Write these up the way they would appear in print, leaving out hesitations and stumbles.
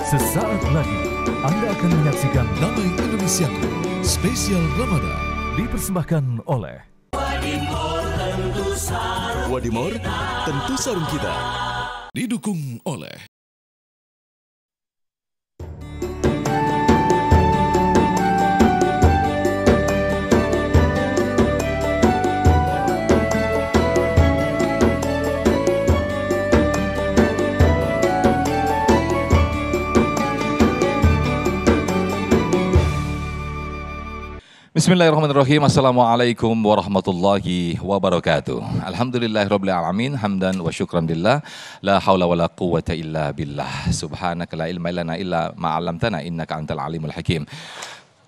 Sesaat lagi Anda akan menyaksikan Damai Indonesiaku Spesial Ramadan dipersembahkan oleh Wadimor Tentu Sarung Kita. Didukung oleh Bismillahirrahmanirrahim. Assalamualaikum warahmatullahi wabarakatuh. Alhamdulillahirabbil alamin, hamdan wa syukran lillah. La haula wala quwwata illa billah. Subhanaka la ilma lana illa ma 'allamtana innaka antal alimul hakim.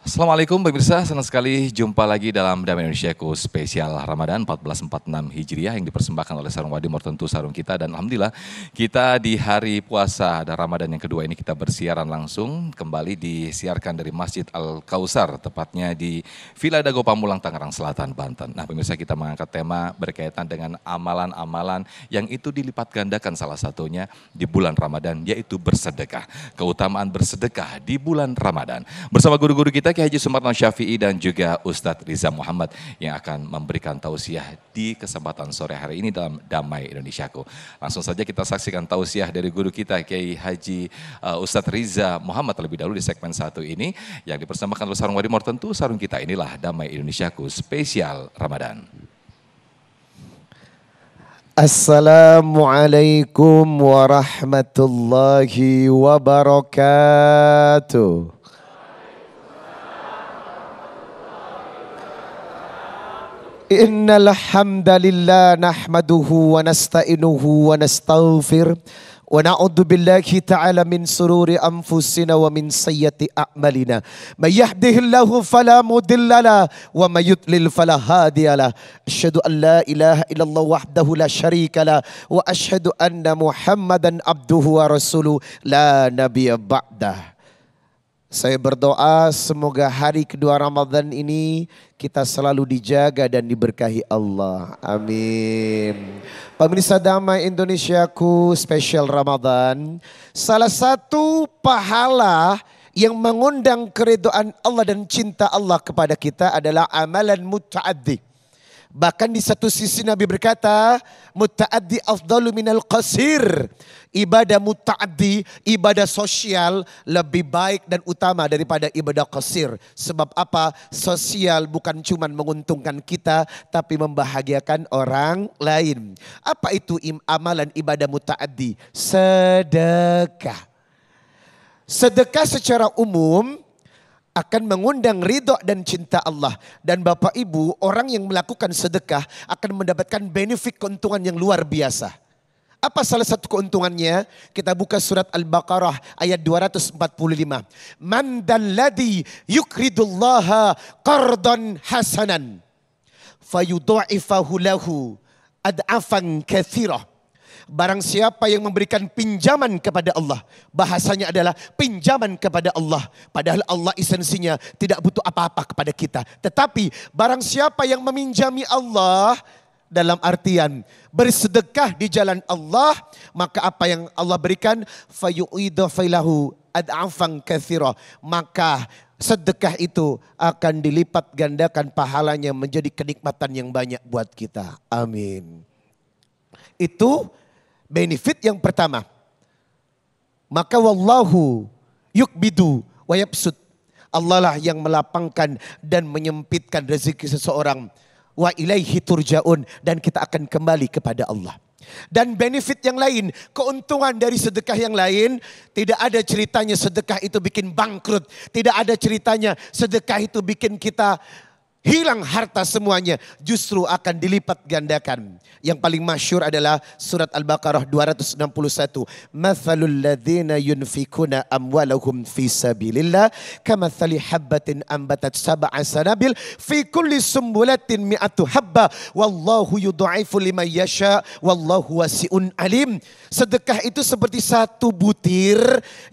Assalamualaikum pemirsa, senang sekali jumpa lagi dalam Damai Indonesiaku spesial Ramadan 1446 Hijriah yang dipersembahkan oleh Sarung Wadimor Tentu Sarung Kita. Dan alhamdulillah kita di hari puasa dan Ramadan yang kedua ini kita bersiaran langsung kembali disiarkan dari Masjid Al-Kausar, tepatnya di Villa Dago Pamulang, Tangerang Selatan, Banten. Nah pemirsa, kita mengangkat tema berkaitan dengan amalan-amalan yang itu dilipat gandakan, salah satunya di bulan Ramadan, yaitu bersedekah. Keutamaan bersedekah di bulan Ramadan. Bersama guru-guru kita Kiai Haji Sumarno Syafi'i dan juga Ustadz Riza Muhammad yang akan memberikan tausiah di kesempatan sore hari ini dalam Damai Indonesiaku. Langsung saja kita saksikan tausiah dari guru kita Kiai Haji Ustadz Riza Muhammad terlebih dahulu di segmen 1 ini yang dipersembahkan oleh Sarung Wadimor Tentu Sarung Kita. Inilah Damai Indonesiaku spesial Ramadan. Assalamualaikum warahmatullahi wabarakatuh. Innal hamdalillah nahmaduhu wa nasta'inuhu wa nastaghfir wa na'udzu billahi ta'ala min sururi anfusina wa min sayyiati a'malina. May yahdihillahu fala mudhillalah wa may yudlil fala hadiyalah. Asyhadu an la ilaha illallah wahdahu la syarikalah wa asyhadu anna Muhammadan abduhu wa rasuluh la nabiyya ba'dah. Saya berdoa semoga hari kedua Ramadan ini kita selalu dijaga dan diberkahi Allah. Amin. Pemirsa Damai Indonesiaku spesial Ramadan. Salah satu pahala yang mengundang keridhaan Allah dan cinta Allah kepada kita adalah amalan muta'addi. Bahkan di satu sisi Nabi berkata, muta'addi afdalu minal qasir. Ibadah muta'addi, ibadah sosial lebih baik dan utama daripada ibadah qasir. Sebab apa? Sosial bukan cuma menguntungkan kita, tapi membahagiakan orang lain. Apa itu amalan ibadah muta'addi? Sedekah. Sedekah secara umum akan mengundang ridho dan cinta Allah. Dan Bapak Ibu, orang yang melakukan sedekah akan mendapatkan benefit keuntungan yang luar biasa. Apa salah satu keuntungannya? Kita buka surat Al-Baqarah ayat 245. Man dalladhi yukridullaha qardan hasanan fayudha'ifahu lahu ad'afan katsirah. Barang siapa yang memberikan pinjaman kepada Allah, bahasanya adalah pinjaman kepada Allah. Padahal Allah esensinya tidak butuh apa-apa kepada kita. Tetapi barang siapa yang meminjami Allah dalam artian bersedekah di jalan Allah, maka apa yang Allah berikan fayu'idhafilahu ad'afan katsira, maka sedekah itu akan dilipat gandakan pahalanya menjadi kenikmatan yang banyak buat kita. Amin. Itu benefit yang pertama. Maka wallahu yukbidu wa yabsut. Allah lah yang melapangkan dan menyempitkan rezeki seseorang. Wa ilaihi turja'un, dan kita akan kembali kepada Allah. Dan benefit yang lain, keuntungan dari sedekah yang lain, tidak ada ceritanya sedekah itu bikin bangkrut. Tidak ada ceritanya sedekah itu bikin kita hilang harta semuanya, justru akan dilipat gandakan. Yang paling masyhur adalah surat Al-Baqarah 261. Mathalul ladzina yunfikuna amwalahum fi sabilillah kamathali habbatin ambatat sab'a sanabil fi kulli sumbulatin mi'atu habba wallahu yudha'ifu liman yasha wallahu wasi'un alim. Sedekah itu seperti satu butir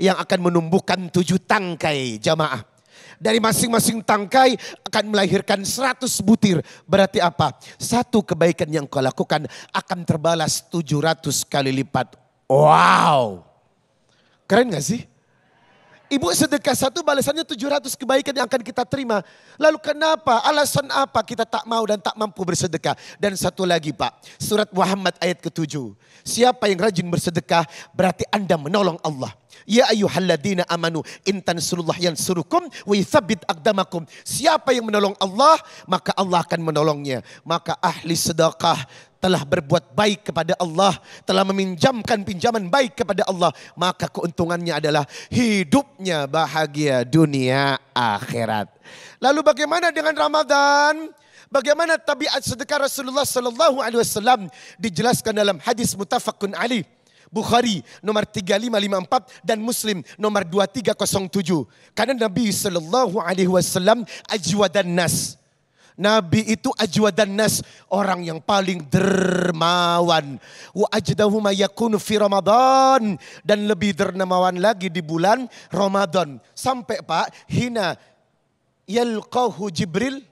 yang akan menumbuhkan 7 tangkai, jamaah. Dari masing-masing tangkai akan melahirkan 100 butir. Berarti apa? Satu kebaikan yang kau lakukan akan terbalas 700 kali lipat. Wow. Keren gak sih? Ibu sedekah satu balasannya 700 kebaikan yang akan kita terima. Lalu kenapa, alasan apa kita tak mau dan tak mampu bersedekah? Dan satu lagi Pak, surat Muhammad ayat ke-7. Siapa yang rajin bersedekah berarti Anda menolong Allah. Ya ayyuhalladzina amanu in tansurullah yansurukum wa yuthabbit aqdamakum. Siapa yang menolong Allah, maka Allah akan menolongnya. Maka ahli sedekah telah berbuat baik kepada Allah, telah meminjamkan pinjaman baik kepada Allah, maka keuntungannya adalah hidupnya bahagia dunia akhirat. Lalu bagaimana dengan Ramadan? Bagaimana tabiat sedekah Rasulullah sallallahu alaihi wasallam? Dijelaskan dalam hadis muttafaqun alaih. Bukhari nomor 3554 dan Muslim nomor 2307. Karena Nabi sallallahu alaihi wasallam ajwadan nas. Nabi itu ajwadan nas, orang yang paling dermawan. Wa ajdahu ma yakunu fi Ramadan, dan lebih dermawan lagi di bulan Ramadan. Sampai Pak, hina yalqahu Jibril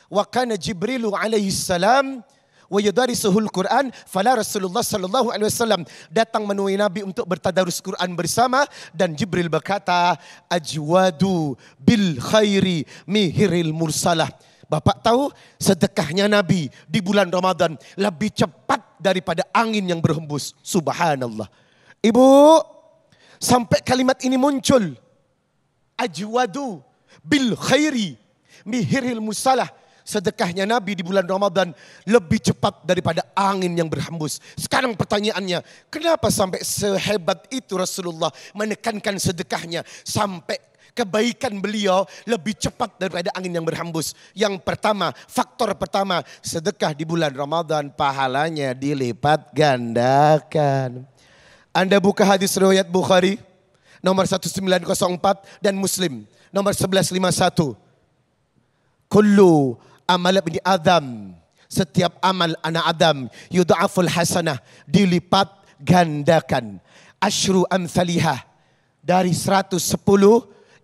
wa kana Jibrilu alaihi salam wa yudarisuhul Quran, fala Rasulullah sallallahu alaihi wasallam datang menemui Nabi untuk bertadarus Quran bersama, dan Jibril berkata, ajwadu bil khairi mihiril mursalah. Bapak tahu sedekahnya Nabi di bulan Ramadan lebih cepat daripada angin yang berhembus. Subhanallah. Ibu, sampai kalimat ini muncul. Ajwadu bil khairi mihiril musalah. Sedekahnya Nabi di bulan Ramadan lebih cepat daripada angin yang berhembus. Sekarang pertanyaannya, kenapa sampai sehebat itu Rasulullah menekankan sedekahnya sampai kebaikan beliau lebih cepat daripada angin yang berhembus? Yang pertama, faktor pertama, sedekah di bulan Ramadan pahalanya dilipat gandakan. Anda buka hadis riwayat Bukhari nomor 1904 dan Muslim nomor 1151. Kullu amal ibni Adam, setiap amal anak Adam, yudha'aful hasanah, dilipat gandakan. Asyru amsalihah, dari 110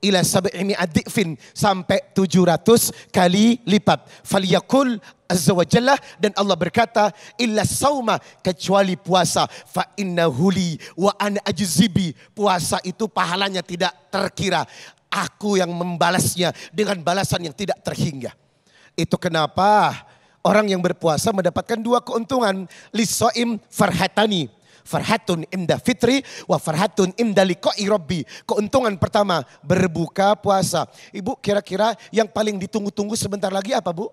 ila sab'imi adifin, sampai 700 kali lipat. Falyakul azza wa jalla, dan Allah berkata, illa sauma, kecuali puasa, fa innahu li wa ana ajzibi, puasa itu pahalanya tidak terkira, aku yang membalasnya dengan balasan yang tidak terhingga. Itu kenapa orang yang berpuasa mendapatkan dua keuntungan. Lisoim farhatani, farhatun imda fitri wa farhatun imda liqa'i rabbi. Keuntungan pertama, berbuka puasa. Ibu, kira-kira yang paling ditunggu-tunggu sebentar lagi apa, Bu?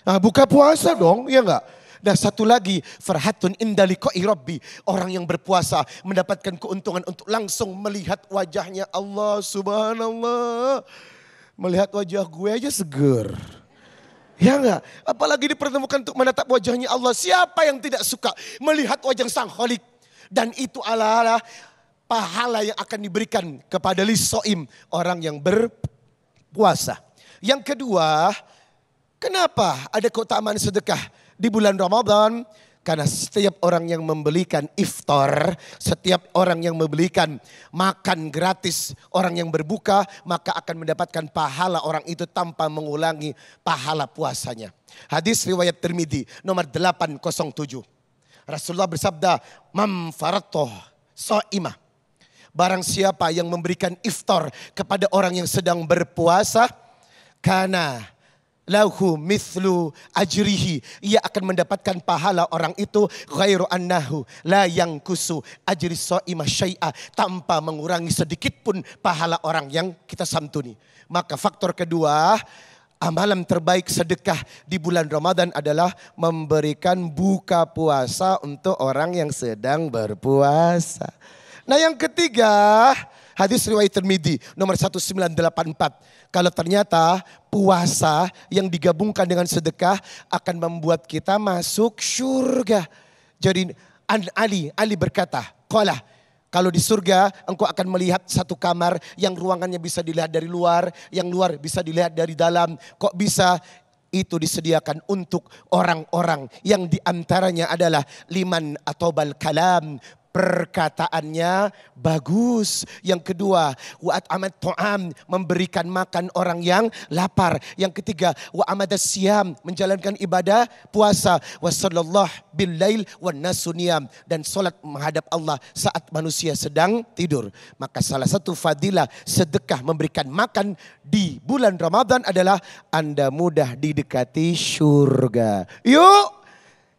Nah, buka puasa dong, ya enggak? Dan satu lagi, farhatun imda liqa'i rabbi. Orang yang berpuasa mendapatkan keuntungan untuk langsung melihat wajahnya Allah. Subhanallah. Melihat wajah gue aja seger. Ya enggak? Apalagi dipertemukan untuk menatap wajahnya Allah. Siapa yang tidak suka melihat wajah Sang Khalik? Dan itu adalah pahala yang akan diberikan kepada lisoim, orang yang berpuasa. Yang kedua, kenapa ada keutamaan sedekah di bulan Ramadan? Karena setiap orang yang membelikan iftar, setiap orang yang membelikan makan gratis, orang yang berbuka, maka akan mendapatkan pahala orang itu tanpa mengulangi pahala puasanya. Hadis riwayat Tirmidzi nomor 807. Rasulullah bersabda, "Man farattoh shaimah." Barang siapa yang memberikan iftar kepada orang yang sedang berpuasa, kana lahu mithlu ajrihi, ia akan mendapatkan pahala orang itu, ghairu annahu la yankusu ajri shaimah syai'a, tanpa mengurangi sedikit pun pahala orang yang kita santuni. Maka faktor kedua, amalan terbaik sedekah di bulan Ramadan adalah memberikan buka puasa untuk orang yang sedang berpuasa. Nah, yang ketiga, hadis riwayat Tirmidzi nomor 1984. Kalau ternyata puasa yang digabungkan dengan sedekah akan membuat kita masuk surga. Jadi Ali berkata, qala, kalau di surga engkau akan melihat satu kamar yang ruangannya bisa dilihat dari luar, yang luar bisa dilihat dari dalam. Kok bisa? Itu disediakan untuk orang-orang yang diantaranya adalah liman atobal kalam, perkataannya bagus. Yang kedua, wa at'amat ta'am, memberikan makan orang yang lapar. Yang ketiga, wa amadas siyam, menjalankan ibadah puasa. Wa sallallahu bil lail wan nasu niyam, dan salat menghadap Allah saat manusia sedang tidur. Maka salah satu fadilah sedekah memberikan makan di bulan Ramadan adalah Anda mudah didekati surga. Yuk,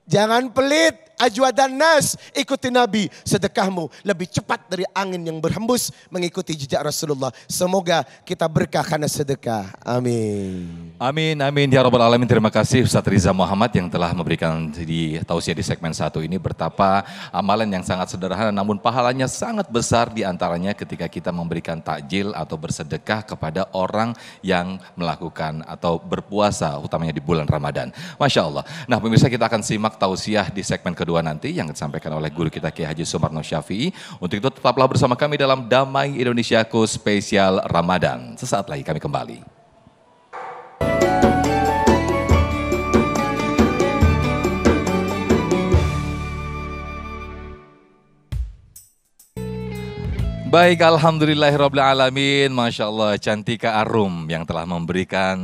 jangan pelit. Ajwadan nas, ikuti Nabi. Sedekahmu lebih cepat dari angin yang berhembus mengikuti jejak Rasulullah. Semoga kita berkah karena sedekah. Amin. Amin, amin. Ya Rabbal Alamin. Terima kasih Ustaz Riza Muhammad yang telah memberikan di tausiah di segmen 1 ini. Betapa amalan yang sangat sederhana namun pahalanya sangat besar, di antaranya ketika kita memberikan takjil atau bersedekah kepada orang yang melakukan atau berpuasa, utamanya di bulan Ramadan. Masya Allah. Nah pemirsa, kita akan simak tausiah di segmen kedua nanti yang disampaikan oleh guru kita Kiai Haji Sumarno Syafi'i. Untuk itu tetaplah bersama kami dalam Damai Indonesiaku spesial Ramadan. Sesaat lagi kami kembali. Baik, alhamdulillahirrabbilalamin. Masya Allah, Cantika Arum yang telah memberikan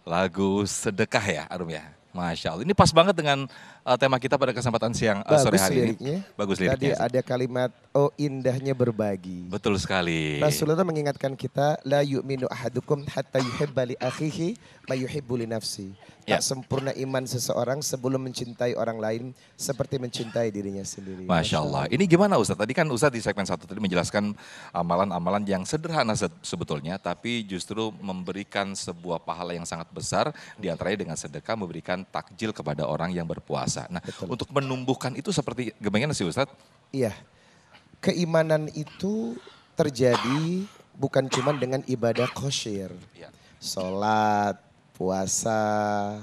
lagu sedekah ya Arum ya. Masya Allah, ini pas banget dengan tema kita pada kesempatan siang sore hari ini. Bagus liriknya. Tadi ada kalimat, oh indahnya berbagi. Betul sekali. Rasulullah mengingatkan kita, la yu'minu ahadukum hatta yuhibba li akhihi ma yuhibbu li nafsi. Tak sempurna iman seseorang sebelum mencintai orang lain seperti mencintai dirinya sendiri. Masya Allah. Ini gimana Ustaz? Tadi kan Ustaz di segmen 1 tadi menjelaskan amalan-amalan yang sederhana sebetulnya, tapi justru memberikan sebuah pahala yang sangat besar, diantaranya dengan sedekah memberikan takjil kepada orang yang berpuasa. Nah, untuk menumbuhkan itu seperti gimana sih Ustaz? Iya, keimanan itu terjadi bukan cuma dengan ibadah khasyir. Sholat, puasa,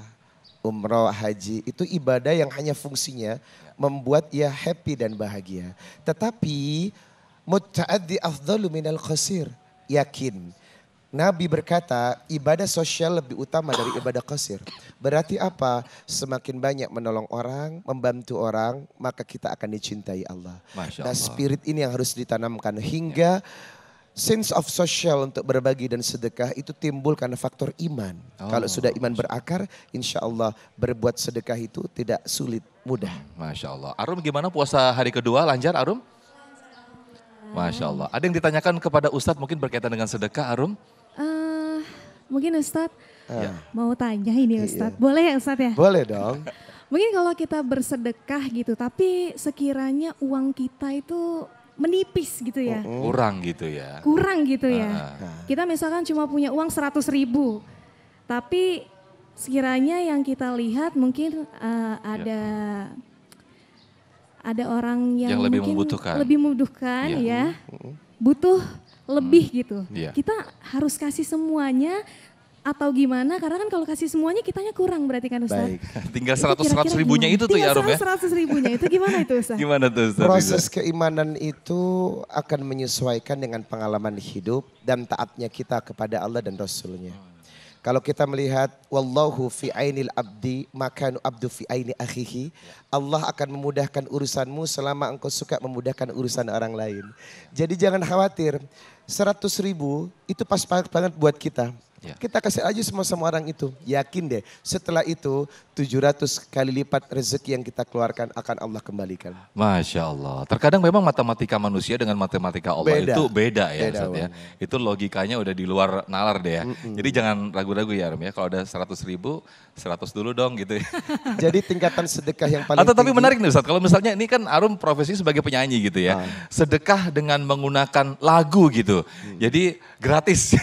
umroh, haji, itu ibadah yang hanya fungsinya membuat ia happy dan bahagia. Tetapi muta'addi afdalu minal qasir. Yakin. Nabi berkata ibadah sosial lebih utama dari ibadah qasir. Berarti apa? Semakin banyak menolong orang, membantu orang, maka kita akan dicintai Allah. Nah spirit ini yang harus ditanamkan hingga sense of social untuk berbagi dan sedekah itu timbul karena faktor iman. Kalau sudah iman berakar, insya Allah berbuat sedekah itu tidak sulit, mudah. Masya Allah. Arum gimana puasa hari kedua, lancar Arum? Masya Allah. Ada yang ditanyakan kepada Ustadz mungkin berkaitan dengan sedekah Arum? Mungkin Ustadz mau tanya ini Ustadz. Boleh ya Ustadz ya? Boleh dong. Mungkin kalau kita bersedekah gitu, tapi sekiranya uang kita itu menipis gitu ya. Kurang gitu ya. Kurang gitu ya. Kita misalkan cuma punya uang 100.000. Tapi sekiranya yang kita lihat mungkin ada orang yang lebih mungkin membutuhkan. Lebih membutuhkan ya. Butuh lebih gitu. Kita harus kasih semuanya atau gimana? Karena kan kalau kasih semuanya kitanya kurang berarti kan Ustaz. Baik. Tinggal 100 ribunya itu tuh ya Arum ya. 100 ribunya itu gimana itu Ustaz? Gimana tuh Ustaz? Proses keimanan itu akan menyesuaikan dengan pengalaman hidup dan taatnya kita kepada Allah dan Rasulnya. Kalau kita melihat wallahu fi ainil abdi makanu abdu fi aini akhihi, Allah akan memudahkan urusanmu selama engkau suka memudahkan urusan orang lain. Jadi jangan khawatir, 100.000 itu pas banget buat kita. Kita kasih aja sama orang itu. Yakin deh setelah itu 700 kali lipat rezeki yang kita keluarkan akan Allah kembalikan. Masya Allah. Terkadang memang matematika manusia dengan matematika Allah itu beda ya Ustaz ya. Itu logikanya udah di luar nalar deh ya. Jadi jangan ragu-ragu ya Arum ya. Kalau ada 100.000, 100 dulu dong gitu ya. Jadi tingkatan sedekah yang paling Atau tapi tinggi. menarik nih Ustaz. Kalau misalnya ini kan Arum profesi sebagai penyanyi gitu ya. Sedekah dengan menggunakan lagu gitu. Jadi gratis.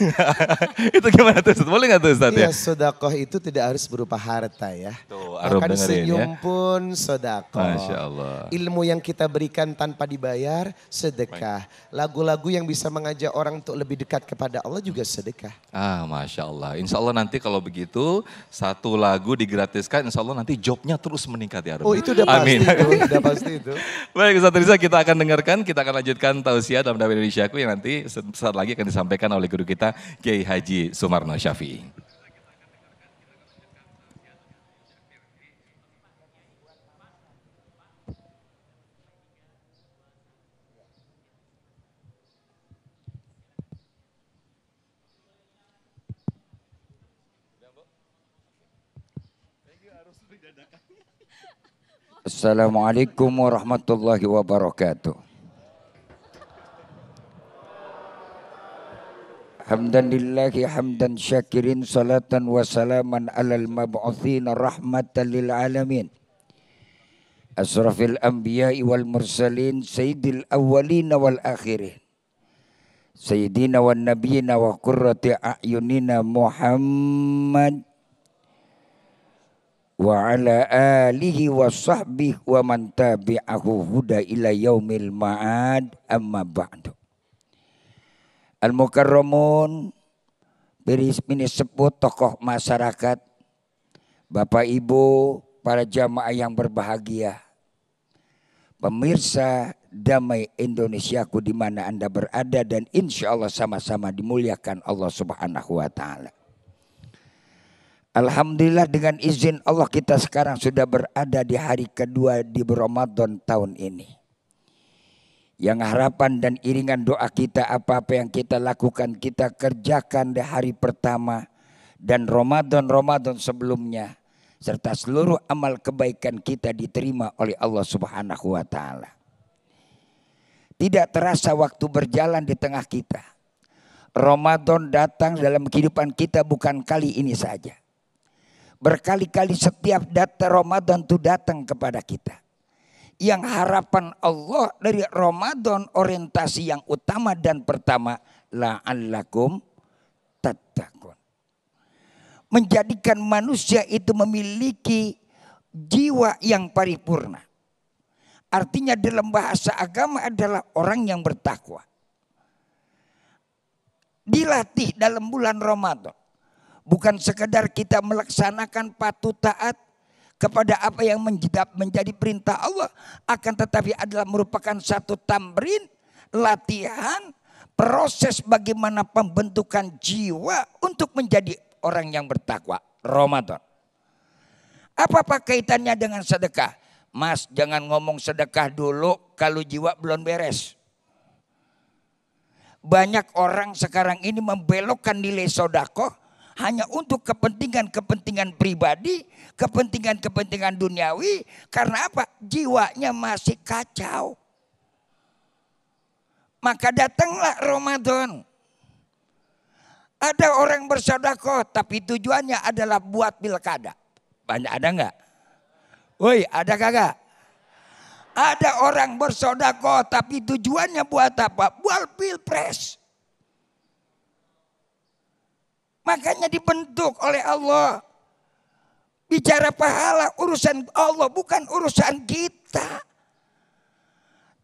Itu gimana tuh Ustaz? Boleh gak tuh Ustaz ya? Iya, sedekah itu tidak harus berupa harta ya. Tuh, Arum bahkan dengerin senyum ya. pun sedekah. Masya Allah. Ilmu yang kita berikan tanpa dibayar sedekah. Lagu-lagu yang bisa mengajak orang untuk lebih dekat kepada Allah juga sedekah. Masya Allah. Insya Allah nanti kalau begitu satu lagu digratiskan, insya Allah nanti jobnya terus meningkat ya Arum. Oh itu udah pasti Amin. itu, udah pasti itu. Baik Ustaz Riza, kita akan dengarkan, kita akan lanjutkan tausiah dalam Damai Indonesiaku yang nanti saat lagi akan disampaikan oleh guru kita Kiai Haji Sumarno Syafi'i. Assalamualaikum warahmatullahi wabarakatuh. Hamdan lillahi hamdan syakirin salatan wa salaman alal mab'uthina rahmatan lil alamin. Asrafil anbiya'i wal mursalin sayyidil awwalina wal akhirin. Sayyidina wan nabiyina wa qurrati a'yunina Muhammad wa ala alihi wa sahbihi wa man tabi'ahu huda ila yaumil ma'ad amma ba'du. Al-Mukarramun, bini sepuh tokoh masyarakat, Bapak Ibu, para jamaah yang berbahagia, pemirsa Damai Indonesiaku di mana Anda berada dan insya Allah sama-sama dimuliakan Allah Subhanahu wa Ta'ala. Alhamdulillah dengan izin Allah kita sekarang sudah berada di hari kedua di Ramadan tahun ini. Yang harapan dan iringan doa kita apa-apa yang kita lakukan kita kerjakan di hari pertama dan Ramadan sebelumnya. Serta seluruh amal kebaikan kita diterima oleh Allah Subhanahu wa Ta'ala. Tidak terasa waktu berjalan di tengah kita. Ramadan datang dalam kehidupan kita bukan kali ini saja. Berkali-kali setiap Ramadan itu datang kepada kita. Yang harapan Allah dari Ramadan orientasi yang utama dan pertama la'allakum tattaqun. Menjadikan manusia itu memiliki jiwa yang paripurna. Artinya dalam bahasa agama adalah orang yang bertakwa. Dilatih dalam bulan Ramadan. Bukan sekedar kita melaksanakan patuh taat kepada apa yang menjadi perintah Allah, akan tetapi adalah merupakan satu tamrin, latihan, proses bagaimana pembentukan jiwa untuk menjadi orang yang bertakwa. Ramadan. Apa kaitannya dengan sedekah? Mas, jangan ngomong sedekah dulu kalau jiwa belum beres. Banyak orang sekarang ini membelokkan nilai sedekah hanya untuk kepentingan pribadi, kepentingan duniawi. Karena apa? Jiwanya masih kacau. Maka datanglah Ramadan. Ada orang bersedekah tapi tujuannya adalah buat pilkada. Banyak ada enggak? Woi, ada kagak? Ada orang bersedekah tapi tujuannya buat apa? Buat pilpres. Makanya dibentuk oleh Allah. Bicara pahala urusan Allah bukan urusan kita.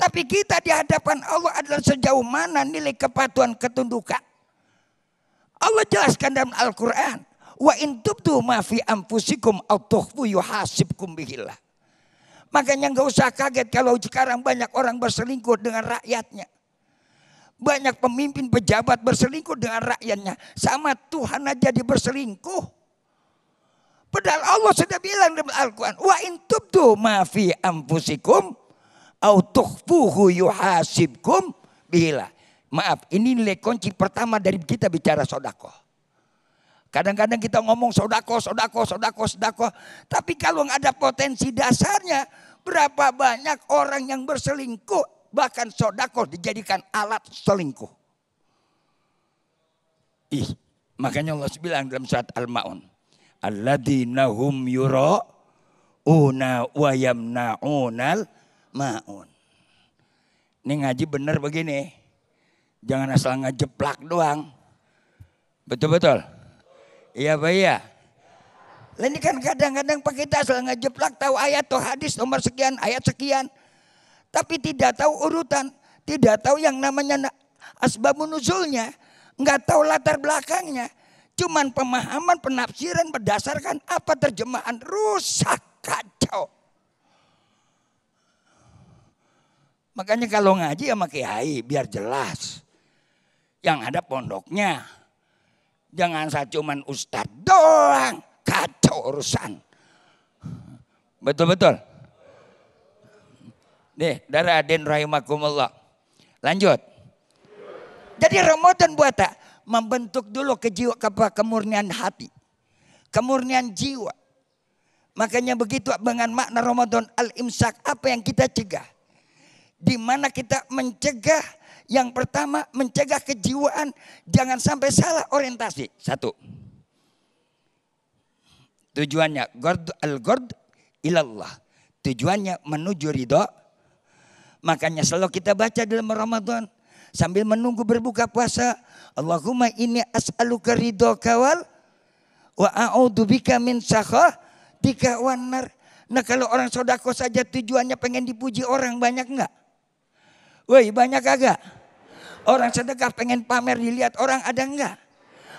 Tapi kita di hadapan Allah adalah sejauh mana nilai kepatuhan ketundukan. Allah jelaskan dalam Al-Quran. Wa in tubdu ma fi anfusikum aw tukhfu yuhasibkum bihillah. Makanya enggak usah kaget kalau sekarang banyak orang berselingkuh dengan rakyatnya. Banyak pemimpin pejabat berselingkuh dengan rakyatnya. Sama Tuhan aja dia berselingkuh. Padahal Allah sudah bilang dalam Al-Quran. Wa in tubdu ma fi anfusikum au tukhfuhu yuhasibkum bihillah. Maaf, ini nilai kunci pertama dari kita bicara sedekah. Kadang-kadang kita ngomong sedekah. Tapi kalau nggak ada potensi dasarnya, berapa banyak orang yang berselingkuh. Bahkan sedekah dijadikan alat selingkuh. Makanya Allah bilang dalam surat Al-Ma'un. Alladzina hum yura'una wa yamna'unal ma'un. Ini ngaji bener begini. Jangan asal ngejeplak doang. Betul-betul? Iya Pak ya? Ini kan kadang-kadang kita asal ngejeplak tahu ayat atau hadis nomor sekian, ayat sekian. Tapi tidak tahu urutan, tidak tahu yang namanya asbabun nuzulnya, enggak tahu latar belakangnya. Cuman pemahaman, penafsiran berdasarkan apa terjemahan rusak, kacau. Makanya kalau ngaji sama kiai biar jelas. Yang ada pondoknya. Jangan saya cuman ustadz doang, kacau urusan. Betul-betul. Nih, darah aden rahimakumullah. Lanjut. Jadi Ramadan buat tak? Membentuk dulu kemurnian hati. Kemurnian jiwa. Makanya begitu dengan makna Ramadan al-imsak, apa yang kita cegah? Di mana kita mencegah, yang pertama mencegah kejiwaan, jangan sampai salah orientasi. Satu. Tujuannya al-gord ilallah. Tujuannya menuju ridho. Makanya selalu kita baca dalam Ramadan sambil menunggu berbuka puasa, Allahumma inni as'aluka ridhoka wa a'udzubika min sakhatika wan nar. Nah, kalau orang sodako saja tujuannya pengen dipuji orang, banyak enggak? Woi, banyak agak? Orang sedekah pengen pamer dilihat orang, ada enggak?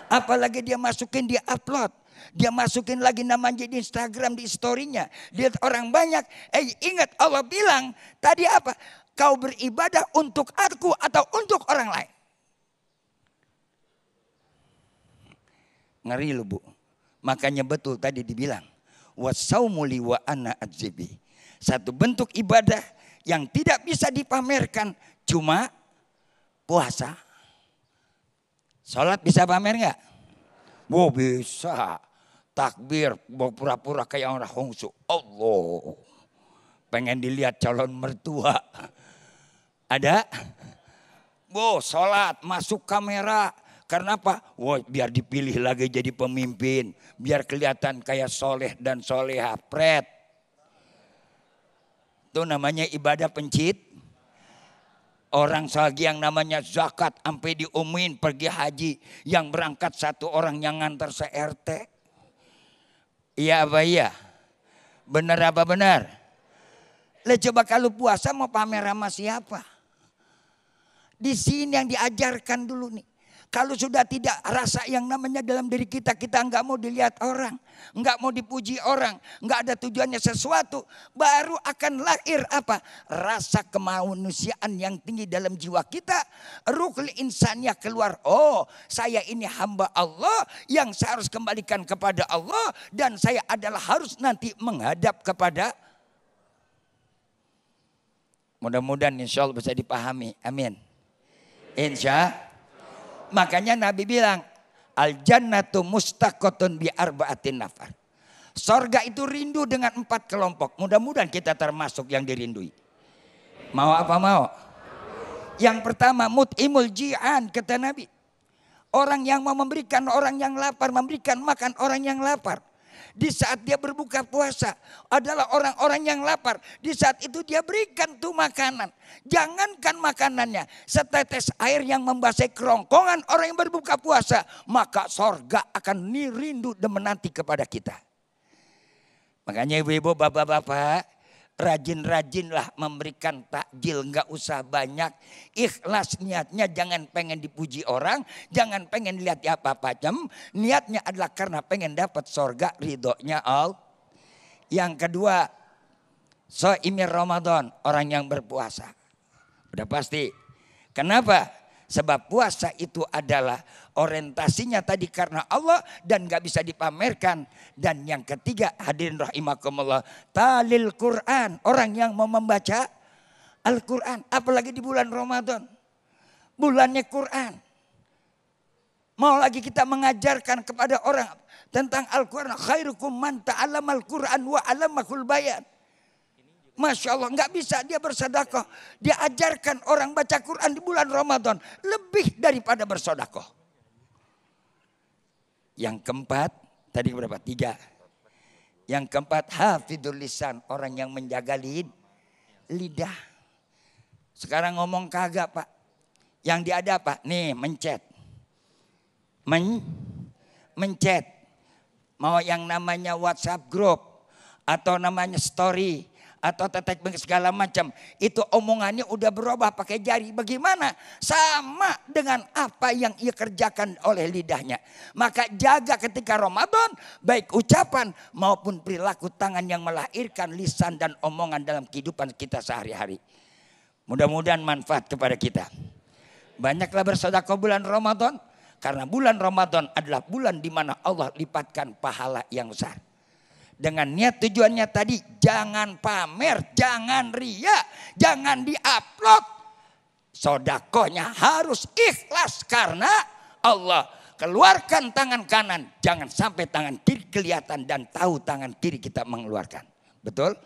Apalagi dia masukin, dia upload. Dia masukin lagi namanya di Instagram, di story-nya. Lihat orang banyak. Ingat Allah bilang tadi apa? Kau beribadah untuk aku atau untuk orang lain. Ngeri lu Bu. Makanya betul tadi dibilang. Wasaumuli wa ana adzibi. Satu bentuk ibadah yang tidak bisa dipamerkan cuma puasa. Sholat bisa pamer nggak? Oh bisa. Takbir pura-pura kayak orang hongsu. Allah. Pengen dilihat calon mertua. Ada? Sholat masuk kamera. Karena apa? Biar dipilih lagi jadi pemimpin. Biar kelihatan kayak soleh dan soleha. Pret. Itu namanya ibadah pencit. Orang lagi yang namanya zakat. Sampai diumumin pergi haji. Yang berangkat satu orang yang ngantar se-RT. Iya apa iya? Benar apa benar? Coba kalau puasa mau pamer sama siapa? Di sini yang diajarkan dulu nih. Kalau sudah tidak rasa yang namanya dalam diri kita, kita enggak mau dilihat orang, enggak mau dipuji orang, enggak ada tujuannya sesuatu, baru akan lahir apa? Rasa kemanusiaan yang tinggi dalam jiwa kita, ruhul insaniyah keluar. Oh, saya ini hamba Allah yang saya harus kembalikan kepada Allah dan saya adalah harus nanti menghadap kepada. Mudah-mudahan insya Allah bisa dipahami. Amin. Insya. Makanya Nabi bilang, al jannatu mustaqotun bi arba'atin nafar. Sorga itu rindu dengan 4 kelompok. Mudah-mudahan kita termasuk yang dirindui. Mau apa mau? Yang pertama mut'imul ji'an, kata Nabi. Orang yang mau memberikan orang yang lapar, memberikan makan orang yang lapar. Di saat dia berbuka puasa adalah orang-orang yang lapar. Di saat itu dia berikan tuh makanan. Jangankan makanannya, setetes air yang membasahi kerongkongan orang yang berbuka puasa. Maka sorga akan rindu dan menanti kepada kita. Makanya ibu-ibu, bapak-bapak, rajin-rajinlah memberikan takjil, enggak usah banyak. Ikhlas niatnya, jangan pengen dipuji orang, jangan pengen lihat apa-apa. Niatnya adalah karena pengen dapat sorga, ridhonya Allah. Yang kedua, shaimir Ramadan, orang yang berpuasa. Udah pasti. Kenapa? Sebab puasa itu adalah orientasinya tadi karena Allah dan gak bisa dipamerkan. Dan yang ketiga, hadirin rahimakumullah, talil Quran, orang yang mau membaca Al-Quran. Apalagi di bulan Ramadan, bulannya Quran. Mau lagi kita mengajarkan kepada orang tentang Al-Quran. Khairukum man ta'allamal Quran wa 'allamahul bayan. Masya Allah, nggak bisa dia bersedekah. Dia ajarkan orang baca Quran di bulan Ramadan lebih daripada bersedekah. Yang keempat, tadi berapa? 3. Yang keempat, hafidul lisan, orang yang menjaga lidah. Sekarang ngomong kagak Pak. Yang dia ada apa? Nih, mencet. Mencet. Mau yang namanya WhatsApp group atau namanya story atau tetek segala macam, itu omongannya udah berubah pakai jari. Bagaimana? Sama dengan apa yang ia kerjakan oleh lidahnya. Maka jaga ketika Ramadan, baik ucapan maupun perilaku tangan yang melahirkan lisan dan omongan dalam kehidupan kita sehari-hari. Mudah-mudahan manfaat kepada kita. Banyaklah bersedekah bulan Ramadan, karena bulan Ramadan adalah bulan di mana Allah lipatkan pahala yang besar. Dengan niat tujuannya tadi, jangan pamer, jangan ria, jangan diupload. Sodakohnya harus ikhlas karena Allah. keluarkan tangan kanan, jangan sampai tangan kiri kelihatan dan tahu tangan kiri kita mengeluarkan. Betul?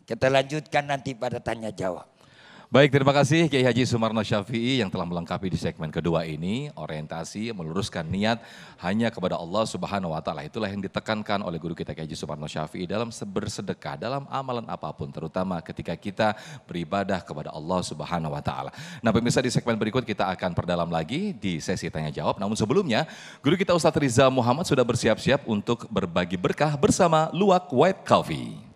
Kita lanjutkan nanti pada tanya jawab. Baik, terima kasih Kiai Haji Sumarno Syafi'i yang telah melengkapi di segmen kedua ini. Orientasi meluruskan niat hanya kepada Allah Subhanahu wa Ta'ala. Itulah yang ditekankan oleh guru kita Kiai Haji Sumarno Syafi'i dalam bersedekah, dalam amalan apapun, terutama ketika kita beribadah kepada Allah Subhanahu wa Ta'ala. Nah, pemirsa, di segmen berikut kita akan perdalam lagi di sesi tanya jawab. Namun sebelumnya, guru kita Ustadz Riza Muhammad sudah bersiap-siap untuk berbagi berkah bersama Luwak White Coffee.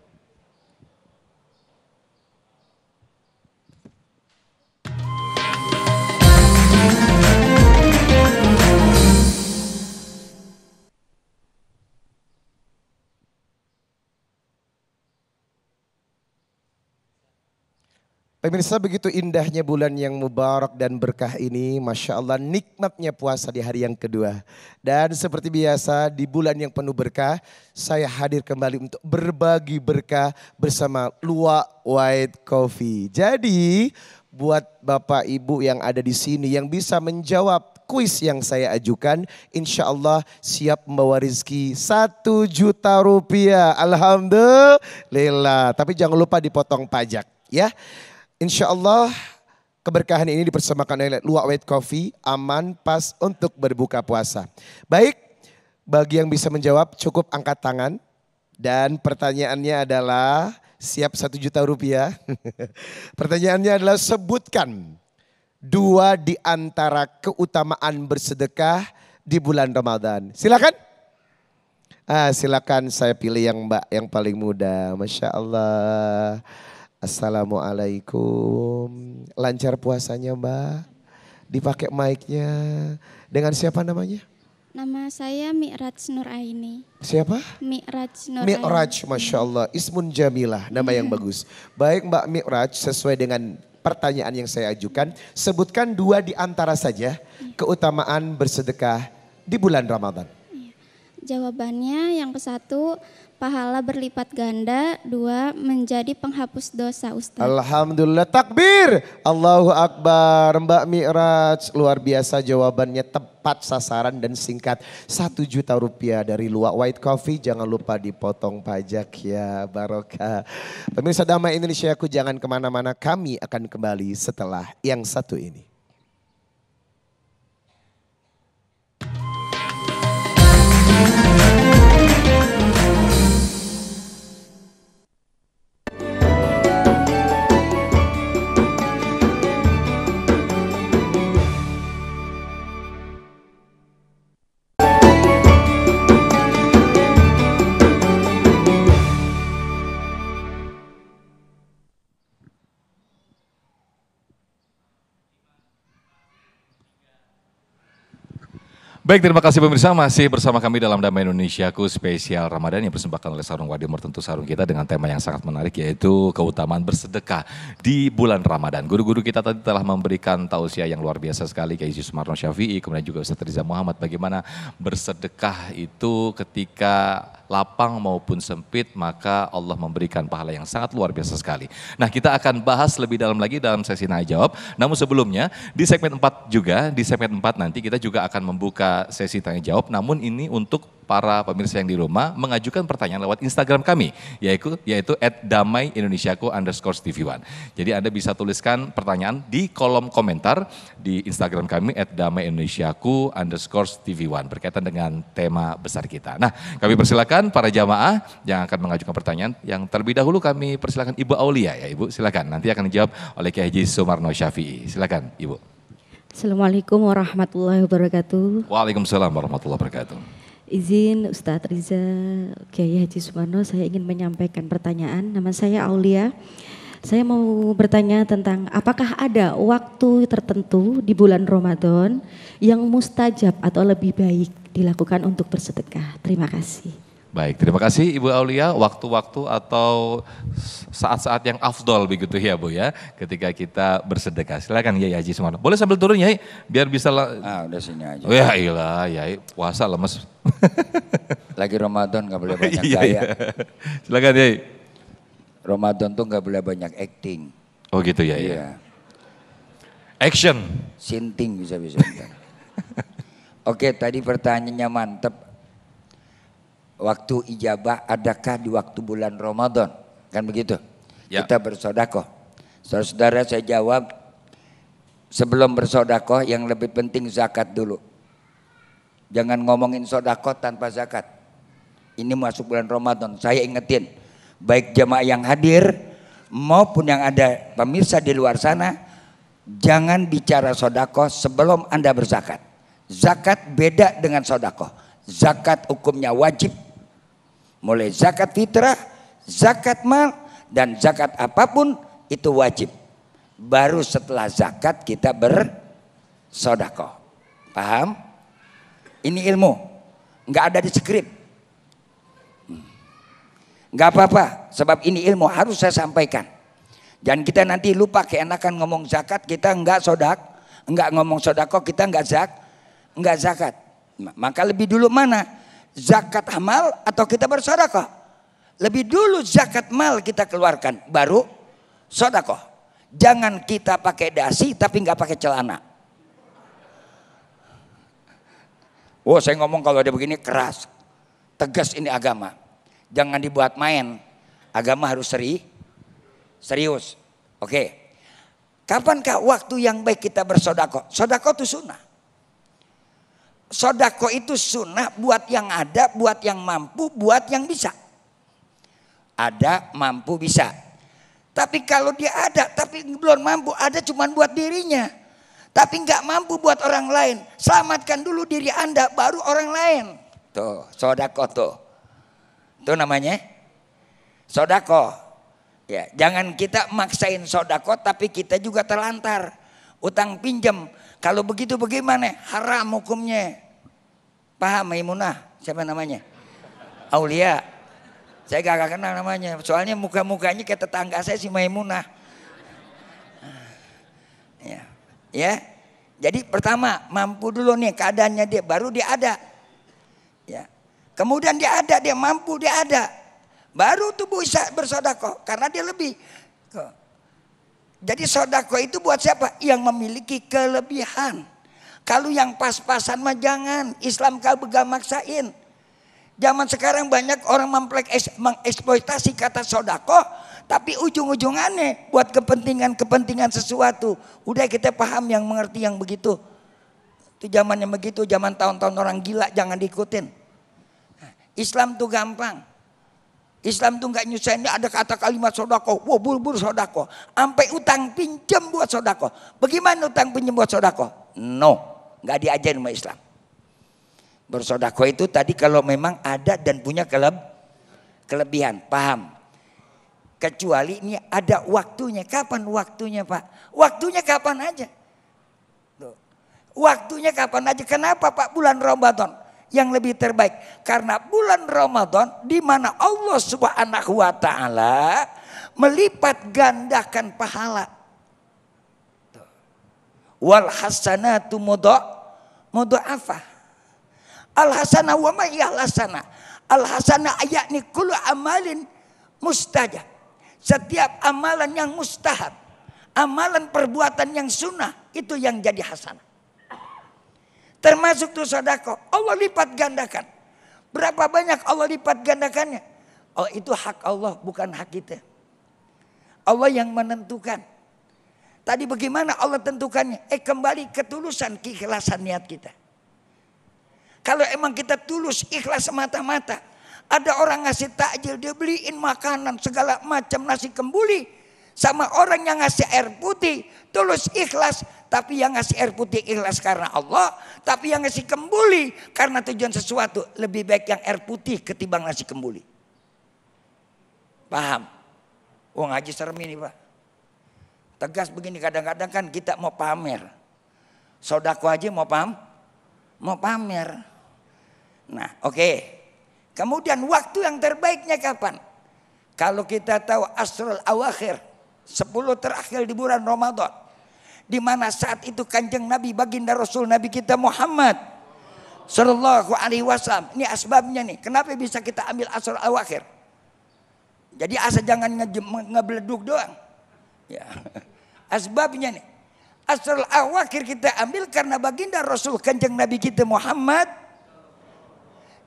Pemirsa, begitu indahnya bulan yang mubarak dan berkah ini, Masya Allah, nikmatnya puasa di hari yang kedua. Dan seperti biasa di bulan yang penuh berkah, saya hadir kembali untuk berbagi berkah bersama Luwak White Coffee. Jadi buat Bapak Ibu yang ada di sini yang bisa menjawab kuis yang saya ajukan, insya Allah siap membawa rezeki 1 juta rupiah. Alhamdulillah. Tapi jangan lupa dipotong pajak ya. Insya Allah keberkahan ini dipersembahkan oleh Luwak White Coffee, aman pas untuk berbuka puasa. Baik, bagi yang bisa menjawab cukup angkat tangan. Dan pertanyaannya adalah, siap 1 juta rupiah. Pertanyaannya adalah sebutkan 2 di antara keutamaan bersedekah di bulan Ramadan. Silakan. Silakan, saya pilih yang Mbak yang paling muda. Masya Allah. Assalamualaikum. Lancar puasanya Mbak. Dipakai mic-nya. Dengan siapa namanya? Nama saya Mi'raj Nuraini. Siapa? Mi'raj Nuraini. Mi'raj, Masya Allah. Ismun Jamilah, nama yang bagus. Baik Mbak Mi'raj, sesuai dengan pertanyaan yang saya ajukan. Sebutkan 2 di antara saja keutamaan bersedekah di bulan Ramadan. Jawabannya yang ke-1, pahala berlipat ganda. 2, menjadi penghapus dosa, Ustaz. Alhamdulillah, takbir. Allahu Akbar. Mbak Mi'raj, luar biasa jawabannya, tepat sasaran dan singkat. 1 juta rupiah dari Luwak White Coffee. Jangan lupa dipotong pajak ya, barokah. Pemirsa Damai Indonesia, aku jangan kemana-mana. Kami akan kembali setelah yang satu ini. Baik, terima kasih pemirsa, masih bersama kami dalam Damai Indonesiaku spesial Ramadan yang dipersembahkan oleh Sarung Wadimor, tentu sarung kita dengan tema yang sangat menarik yaitu keutamaan bersedekah di bulan Ramadan. Guru-guru kita tadi telah memberikan tausiah yang luar biasa sekali, Kiai Haji Sumarno Syafi'i, kemudian juga Ustadz Riza Muhammad, bagaimana bersedekah itu ketika lapang maupun sempit, maka Allah memberikan pahala yang sangat luar biasa sekali. Nah, kita akan bahas lebih dalam lagi dalam sesi nanya jawab. Namun sebelumnya, di segmen 4 juga, di segmen 4 nanti kita juga akan membuka sesi tanya jawab. Namun ini untuk para pemirsa yang di rumah mengajukan pertanyaan lewat Instagram kami, yaitu @damaiindonesiaku_tv1. Jadi Anda bisa tuliskan pertanyaan di kolom komentar di Instagram kami @damaiindonesiaku_tv1 berkaitan dengan tema besar kita. Nah, kami persilakan para jamaah yang akan mengajukan pertanyaan. Yang terlebih dahulu kami persilakan Ibu Aulia ya Ibu, silakan. Nanti akan dijawab oleh Kiai Haji Sumarno Syafi'i. Silakan Ibu. Assalamualaikum warahmatullahi wabarakatuh. Waalaikumsalam warahmatullahi wabarakatuh. Izin Ustadz Riza, Kiai Haji Sumarno, saya ingin menyampaikan pertanyaan. Nama saya Aulia. Saya mau bertanya tentang apakah ada waktu tertentu di bulan Ramadan yang mustajab atau lebih baik dilakukan untuk bersedekah. Terima kasih. Baik, terima kasih Ibu Aulia. Waktu-waktu atau saat-saat yang afdol begitu ya Bu ya, ketika kita bersedekah. Silakan Kiai Haji Sumarno. Boleh sambil turun Yai, biar bisa udah sini aja. Oh ya iyalah Yai, puasa lemes. Lagi Ramadan gak boleh banyak Iya, gaya. Silakan Yai. Ramadan tuh gak boleh banyak acting. Oh gitu ya. Iya. Action. Sinting bisa-bisa. Oke, tadi pertanyaannya mantep. Waktu ijabah adakah di waktu bulan Ramadan? Kan begitu? Ya. Kita bersodakoh. Saudara-saudara, saya jawab, sebelum bersodakoh yang lebih penting zakat dulu. Jangan ngomongin sodakoh tanpa zakat. Ini masuk bulan Ramadan. Saya ingetin, baik jamaah yang hadir maupun yang ada pemirsa di luar sana, jangan bicara sodakoh sebelum Anda berzakat. Zakat beda dengan sodakoh. Zakat hukumnya wajib. Mulai zakat fitrah, zakat mal, dan zakat apapun itu wajib. Baru setelah zakat kita bersodakoh. Paham? Ini ilmu, nggak ada di skrip. Nggak apa-apa, sebab ini ilmu harus saya sampaikan. Dan kita nanti lupa keenakan ngomong zakat, kita nggak ngomong sodakoh, kita nggak zakat. Maka lebih dulu mana? Zakat amal atau kita bersodakoh? Lebih dulu zakat mal kita keluarkan, baru sodakoh. Jangan kita pakai dasi tapi nggak pakai celana. Oh, saya ngomong kalau ada begini keras, tegas, ini agama. Jangan dibuat main. Agama harus serius. Oke. Kapankah waktu yang baik kita bersodakoh? Sodakoh itu sunnah. Sodakoh itu sunnah buat yang ada, buat yang mampu, buat yang bisa. Ada, mampu, bisa. Tapi kalau dia ada tapi belum mampu, ada cuma buat dirinya. Tapi nggak mampu buat orang lain. Selamatkan dulu diri Anda, baru orang lain. Tuh, sodakoh tuh. Itu namanya sodakoh. Ya, jangan kita maksain sodakoh tapi kita juga terlantar. Utang pinjam. Kalau begitu bagaimana? Haram hukumnya. Paham Maimunah? Siapa namanya? Aulia. Saya gak kenal namanya. Soalnya muka-mukanya kayak tetangga saya si Maimunah. Ya. Jadi pertama mampu dulu nih keadaannya dia, baru dia ada. Ya. Kemudian dia ada, dia mampu, dia ada. Baru tuh bisa bersodakoh karena dia lebih. Jadi sodakoh itu buat siapa? Yang memiliki kelebihan. Kalau yang pas-pasan mah jangan. Islam kagak maksain. Zaman sekarang banyak orang mengeksploitasi kata sodakoh. Tapi ujung-ujungannya buat kepentingan sesuatu. Udah kita paham yang mengerti yang begitu. Itu zaman yang begitu, zaman tahun-tahun orang gila, jangan diikutin. Islam tuh gampang. Islam tuh nggak nyusahin, ada kata kalimat sodako, wah buru-buru sodako, sampai utang pinjam buat sodako. Bagaimana utang pinjam buat sodako? No, nggak diajarin sama Islam. Bersodako itu tadi kalau memang ada dan punya kelebihan, paham? Kecuali ini ada waktunya. Kapan waktunya, Pak? Waktunya kapan aja. Waktunya kapan aja. Kenapa, Pak? Bulan Ramadan yang lebih terbaik karena bulan Ramadan di mana Allah Subhanahu wa taala melipat gandakan pahala. Wal hasanatu mudha'afah. Al hasanah wa ma hiya al hasanah. Al hasanah yakni kullu amalin mustajab. Setiap amalan yang mustahab, amalan perbuatan yang sunnah itu yang jadi hasanah. Termasuk tuh sedekah, Allah lipat gandakan. Berapa banyak Allah lipat gandakannya? Oh, itu hak Allah, bukan hak kita. Allah yang menentukan. Tadi bagaimana Allah tentukannya? Kembali ketulusan, keikhlasan niat kita. Kalau emang kita tulus, ikhlas semata-mata. Ada orang ngasih takjil, dia beliin makanan segala macam, nasi kembuli. Sama orang yang ngasih air putih, tulus ikhlas. Tapi yang ngasih air putih ikhlas karena Allah. Tapi yang ngasih kembuli karena tujuan sesuatu. Lebih baik yang air putih ketimbang nasi kembuli. Paham? Oh, ngaji serem ini, Pak. Tegas begini, kadang-kadang kan kita mau pamer. Sodako aja mau pamer. Nah, oke. Kemudian waktu yang terbaiknya kapan? Kalau kita tahu Asrul Awakhir, 10 terakhir di bulan Ramadan, di mana saat itu Kanjeng Nabi baginda Rasul Nabi kita Muhammad sallallahu alaihi wasallam. Ini asbabnya nih. Kenapa bisa kita ambil Asrul Awakhir? Jadi asal jangan ngebeleduk doang. Ya. Asbabnya nih. Asrul awakhir kita ambil karena baginda Rasul Kanjeng Nabi kita Muhammad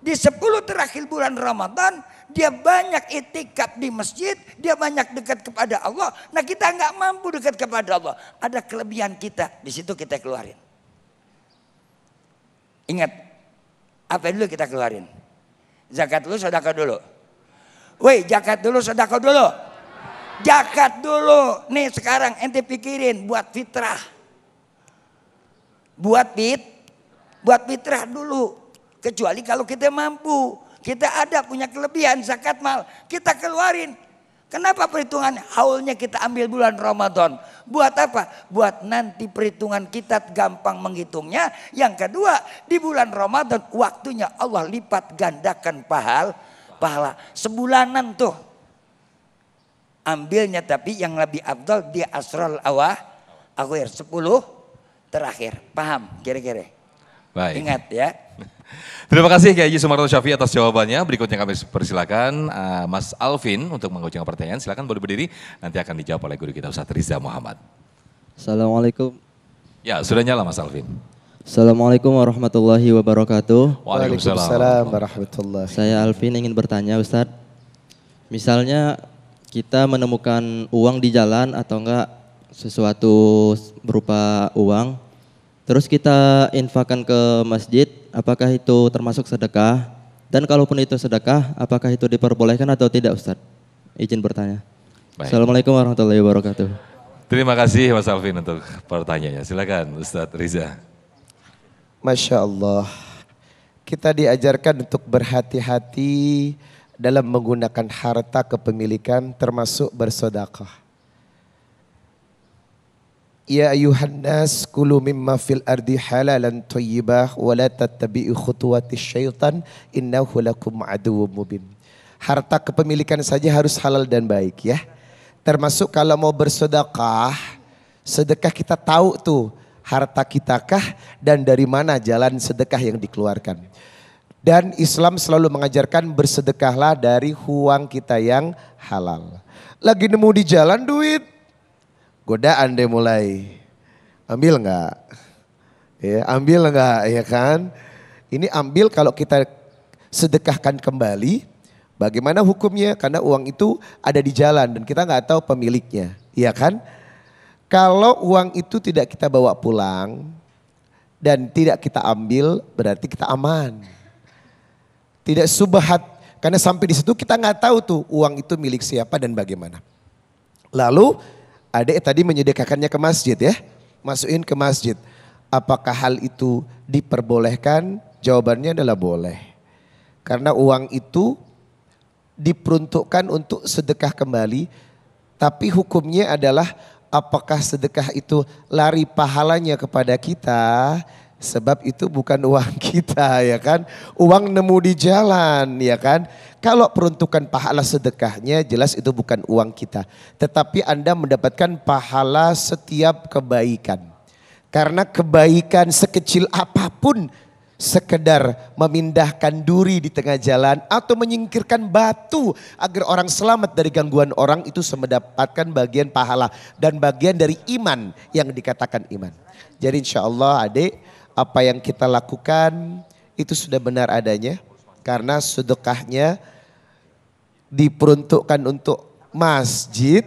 di 10 terakhir bulan Ramadan dia banyak itikaf di masjid, dia banyak dekat kepada Allah. Nah kita nggak mampu dekat kepada Allah, ada kelebihan kita di situ kita keluarin. Ingat, apa dulu kita keluarin? Zakat dulu, sedekah dulu. Woi, zakat dulu, sedekah dulu. Zakat dulu. Nih sekarang ente pikirin buat fitrah. Buat fitrah dulu. Kecuali kalau kita mampu. Kita ada punya kelebihan zakat mal. Kita keluarin. Kenapa perhitungan haulnya kita ambil bulan Ramadan? Buat apa? Buat nanti perhitungan kita gampang menghitungnya. Yang kedua, di bulan Ramadan waktunya Allah lipat gandakan pahala. Sebulanan tuh. Ambilnya tapi yang lebih afdal di asrul akhir 10 terakhir. Paham kira-kira? Baik. Ingat ya. Terima kasih Kiai Haji Sumarno Syafi'i atas jawabannya. Berikutnya kami persilakan Mas Alvin untuk mengajukan pertanyaan. Silakan boleh berdiri. Nanti akan dijawab oleh guru kita Ustaz Riza Muhammad. Assalamualaikum. Ya sudah nyala Mas Alvin. Assalamualaikum warahmatullahi wabarakatuh. Waalaikumsalam warahmatullahi. Saya Alvin ingin bertanya Ustadz. Misalnya kita menemukan uang di jalan atau enggak sesuatu berupa uang. Terus kita infakkan ke masjid, apakah itu termasuk sedekah? Dan kalaupun itu sedekah, apakah itu diperbolehkan atau tidak Ustadz? Izin bertanya. Baik. Assalamualaikum warahmatullahi wabarakatuh. Terima kasih Mas Alvin untuk pertanyaannya. Silakan Ustadz Riza. Masya Allah. Kita diajarkan untuk berhati-hati dalam menggunakan harta kepemilikan termasuk bersedekah. Ya ayuhan nas kulu mimma fil ardi halalan thayyibah wa la tattabi'u khutuwatis syaitan innahu lakum aduwwum mubin. Harta kepemilikan saja harus halal dan baik ya. Termasuk kalau mau bersedekah, sedekah kita tahu tuh harta kita kah dan dari mana jalan sedekah yang dikeluarkan. Dan Islam selalu mengajarkan bersedekahlah dari uang kita yang halal. Lagi nemu di jalan duit, godaan deh mulai. Ambil enggak? Ya, ambil enggak ya kan? Ini ambil kalau kita sedekahkan kembali. Bagaimana hukumnya? Karena uang itu ada di jalan dan kita enggak tahu pemiliknya. Iya kan? Kalau uang itu tidak kita bawa pulang dan tidak kita ambil berarti kita aman. Tidak subhat. Karena sampai di situ kita enggak tahu tuh uang itu milik siapa dan bagaimana. Lalu adik tadi menyedekahkannya ke masjid ya. Masukin ke masjid. Apakah hal itu diperbolehkan? Jawabannya adalah boleh. Karena uang itu diperuntukkan untuk sedekah kembali. Tapi hukumnya adalah apakah sedekah itu lari pahalanya kepada kita? Sebab itu bukan uang kita ya kan. Uang nemu di jalan ya kan. Kalau peruntukan pahala sedekahnya jelas itu bukan uang kita. Tetapi Anda mendapatkan pahala setiap kebaikan. Karena kebaikan sekecil apapun, sekedar memindahkan duri di tengah jalan atau menyingkirkan batu agar orang selamat dari gangguan orang, itu mendapatkan bagian pahala dan bagian dari iman yang dikatakan iman. Jadi insya Allah adik, apa yang kita lakukan itu sudah benar adanya. Karena sedekahnya diperuntukkan untuk masjid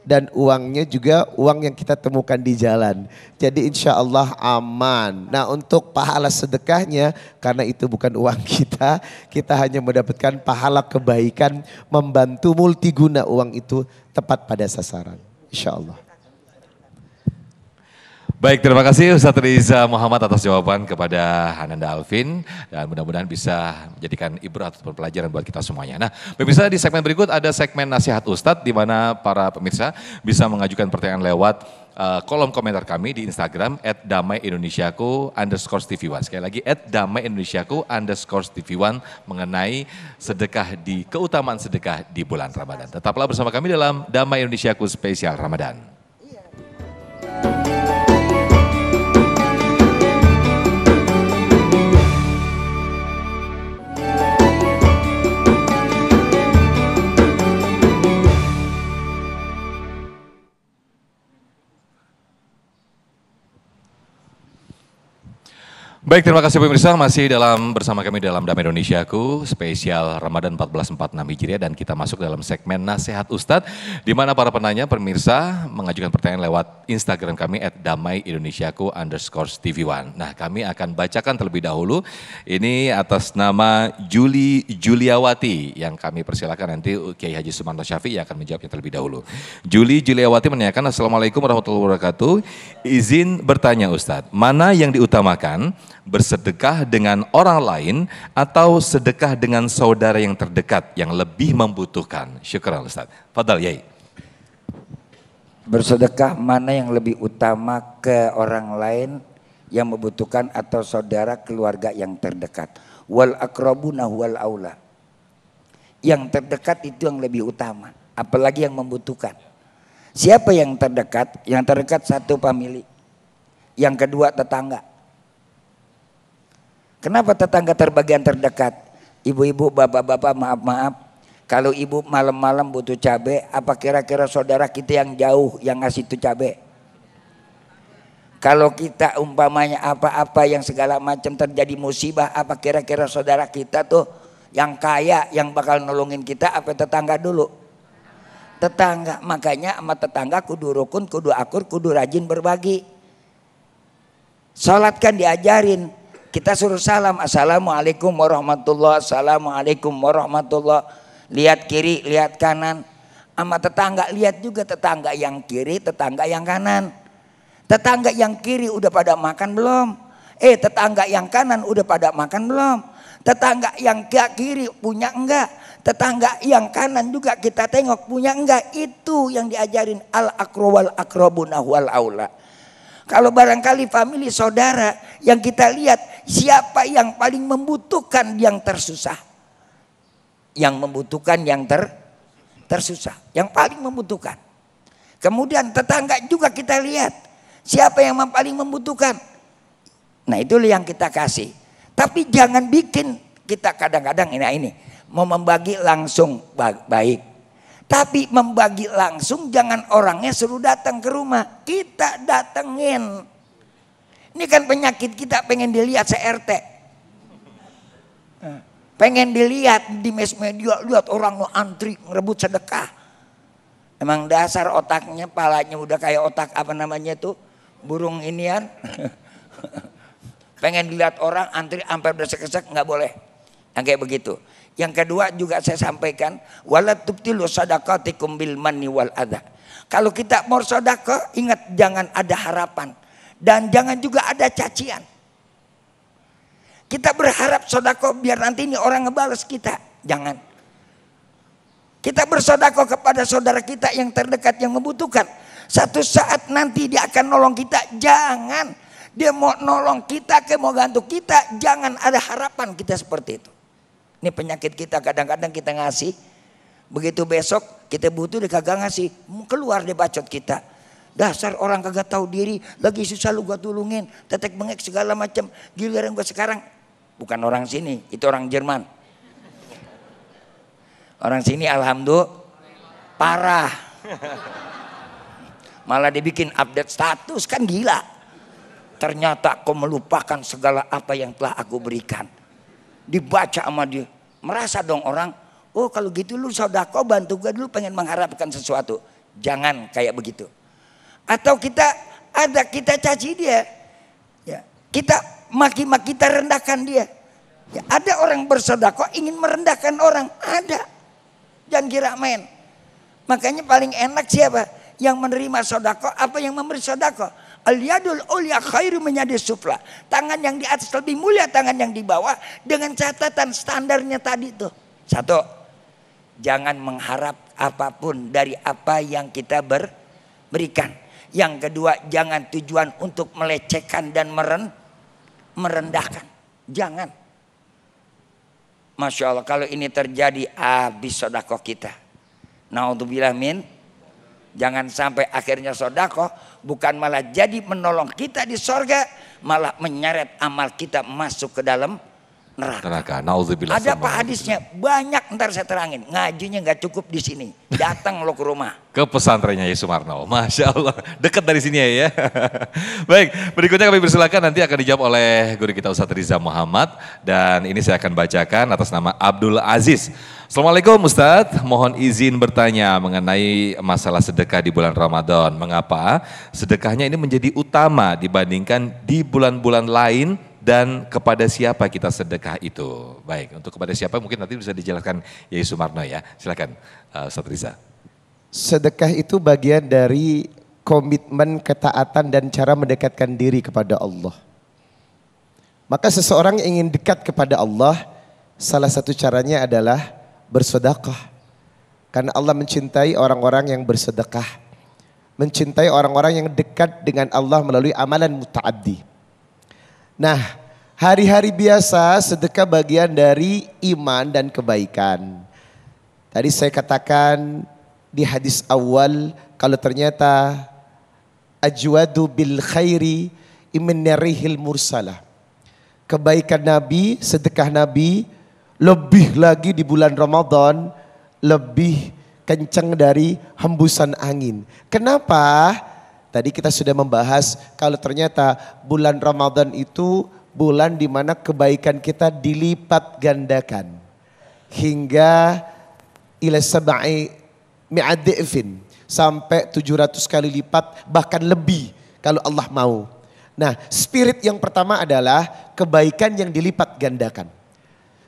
dan uangnya juga uang yang kita temukan di jalan. Jadi insya Allah aman. Nah untuk pahala sedekahnya karena itu bukan uang kita, kita hanya mendapatkan pahala kebaikan membantu multiguna uang itu tepat pada sasaran. Insya Allah. Baik, terima kasih Ustaz Riza Muhammad atas jawaban kepada Ananda Alvin. Dan mudah-mudahan bisa menjadikan ibrat atau pelajaran buat kita semuanya. Nah, pemirsa di segmen berikut ada segmen nasihat Ustadz di mana para pemirsa bisa mengajukan pertanyaan lewat kolom komentar kami di Instagram @damaiindonesiaku_tv1. Sekali lagi @damaiindonesiaku_tv1 mengenai sedekah keutamaan sedekah di bulan Ramadan. Tetaplah bersama kami dalam Damai Indonesiaku Spesial Ramadan. Baik, terima kasih pemirsa, masih bersama kami dalam Damai Indonesiaku spesial Ramadan 1446 Hijriah, dan kita masuk dalam segmen Nasihat Ustadz di mana para penanya pemirsa mengajukan pertanyaan lewat Instagram kami @damaiindonesiaku_tv1. Nah, kami akan bacakan terlebih dahulu ini atas nama Juli Juliawati yang kami persilakan nanti Kiai Haji Sumanto Syafi'i yang akan menjawabnya terlebih dahulu. Juli Juliawati menanyakan, Assalamualaikum warahmatullahi wabarakatuh. Izin bertanya Ustadz, mana yang diutamakan, bersedekah dengan orang lain atau sedekah dengan saudara yang terdekat yang lebih membutuhkan? Syukran Ustaz. Fadal Yai. Bersedekah mana yang lebih utama, ke orang lain yang membutuhkan atau saudara keluarga yang terdekat? Wal akrabuna wal aula. Yang terdekat itu yang lebih utama, apalagi yang membutuhkan. Siapa yang terdekat? Yang terdekat satu famili. Yang kedua tetangga. Kenapa tetangga terbagian terdekat? Ibu-ibu, bapak-bapak, maaf-maaf. Kalau ibu malam-malam butuh cabai, apa kira-kira saudara kita yang jauh yang ngasih itu cabai? Kalau kita umpamanya apa-apa yang segala macam terjadi musibah, apa kira-kira saudara kita tuh yang kaya yang bakal nolongin kita, apa tetangga dulu? Tetangga. Makanya sama tetangga kudu rukun, kudu akur, kudu rajin berbagi. Salat kan diajarin. Kita suruh salam, assalamualaikum warahmatullah, assalamualaikum warahmatullah. Lihat kiri, lihat kanan. Sama tetangga, lihat juga tetangga yang kiri, tetangga yang kanan. Tetangga yang kiri udah pada makan belum? Tetangga yang kanan udah pada makan belum? Tetangga yang kiri punya enggak? Tetangga yang kanan juga kita tengok punya enggak? Itu yang diajarin al-akrowal akrobuna wal aula. Kalau barangkali famili saudara yang kita lihat, siapa yang paling membutuhkan yang tersusah? Yang membutuhkan yang tersusah, yang paling membutuhkan. Kemudian tetangga juga kita lihat, siapa yang paling membutuhkan? Nah, itulah yang kita kasih. Tapi jangan bikin kita kadang-kadang ini mau membagi langsung baik. Tapi membagi langsung jangan orangnya suruh datang ke rumah. Kita datengin. Ini kan penyakit kita, pengen dilihat se-RT. Pengen dilihat di media, lihat orang antri ngerebut sedekah. Emang dasar otaknya, palanya udah kayak otak apa namanya tuh, burung inian. Pengen dilihat orang antri sampai bersek-sek, nggak boleh. Yang kayak begitu. Yang kedua juga saya sampaikan, wala tubtilu sadaqatikum bil manni wal adha. Kalau kita mau sedekah, ingat jangan ada harapan dan jangan juga ada cacian. Kita berharap sedekah biar nanti ini orang ngebales kita, jangan. Kita bersedekah kepada saudara kita yang terdekat yang membutuhkan. Satu saat nanti dia akan nolong kita, jangan. Dia mau nolong kita, mau gantung kita, jangan ada harapan kita seperti itu. Ini penyakit kita, kadang-kadang kita ngasih, begitu besok kita butuh dia kagak ngasih, keluar dia bacot kita. Dasar orang kagak tahu diri, lagi susah lu gua tulungin, tetek bengek segala macam. Giliran gua sekarang, bukan orang sini, itu orang Jerman. Orang sini alhamdulillah parah. Malah dibikin update status, kan gila. Ternyata kau melupakan segala apa yang telah aku berikan. Dibaca sama dia, merasa dong orang, oh kalau gitu lu sedekah bantu gue dulu, pengen mengharapkan sesuatu. Jangan kayak begitu. Atau kita caci dia, ya, kita maki-maki, kita rendahkan dia. Ya, ada orang bersedekah ingin merendahkan orang, ada. Jangan kira main. Makanya paling enak siapa? Yang menerima sedekah apa yang memberi sedekah? Al-yadul ulya khairu minyadis sufla. Tangan yang di atas lebih mulia tangan yang di bawah, dengan catatan standarnya tadi tuh. Satu, jangan mengharap apapun dari apa yang kita berikan. Yang kedua, jangan tujuan untuk melecehkan dan merendahkan. Jangan. Masya Allah, kalau ini terjadi habis sedekah kita. Naudzubillah min. Jangan sampai akhirnya sedekah bukan malah jadi menolong kita di sorga, malah menyeret amal kita masuk ke dalam neraka. Nauzubillah. Ada apa hadisnya? Banyak, ntar saya terangin. Ngajinya nggak cukup di sini. Datang lo ke rumah. Ke pesantrennya Yai Sumarno. Masya Allah. Dekat dari sini ya. Baik, berikutnya kami persilakan nanti akan dijawab oleh guru kita Ustadz Riza Muhammad. Dan ini saya akan bacakan atas nama Abdul Aziz. Assalamualaikum Ustadz, mohon izin bertanya mengenai masalah sedekah di bulan Ramadan. Mengapa sedekahnya ini menjadi utama dibandingkan di bulan-bulan lain? Dan kepada siapa kita sedekah itu? Baik, untuk kepada siapa mungkin nanti bisa dijelaskan Yai Sumarno ya. Silakan Ustadz Riza. Sedekah itu bagian dari komitmen, ketaatan dan cara mendekatkan diri kepada Allah. Maka seseorang yang ingin dekat kepada Allah, salah satu caranya adalah bersedekah. Karena Allah mencintai orang-orang yang bersedekah. Mencintai orang-orang yang dekat dengan Allah melalui amalan muta'addi. Nah, hari-hari biasa sedekah bagian dari iman dan kebaikan. Tadi saya katakan di hadis awal, kalau ternyata ajwadu bil khairi iminarihil mursalah. Kebaikan Nabi, sedekah Nabi lebih lagi di bulan Ramadan, lebih kencang dari hembusan angin. Kenapa? Tadi kita sudah membahas kalau ternyata bulan Ramadan itu bulan di mana kebaikan kita dilipat gandakan. Hingga ila sab'i mi'ad di'fin. Sampai 700 kali lipat bahkan lebih kalau Allah mau. Nah, spirit yang pertama adalah kebaikan yang dilipat gandakan.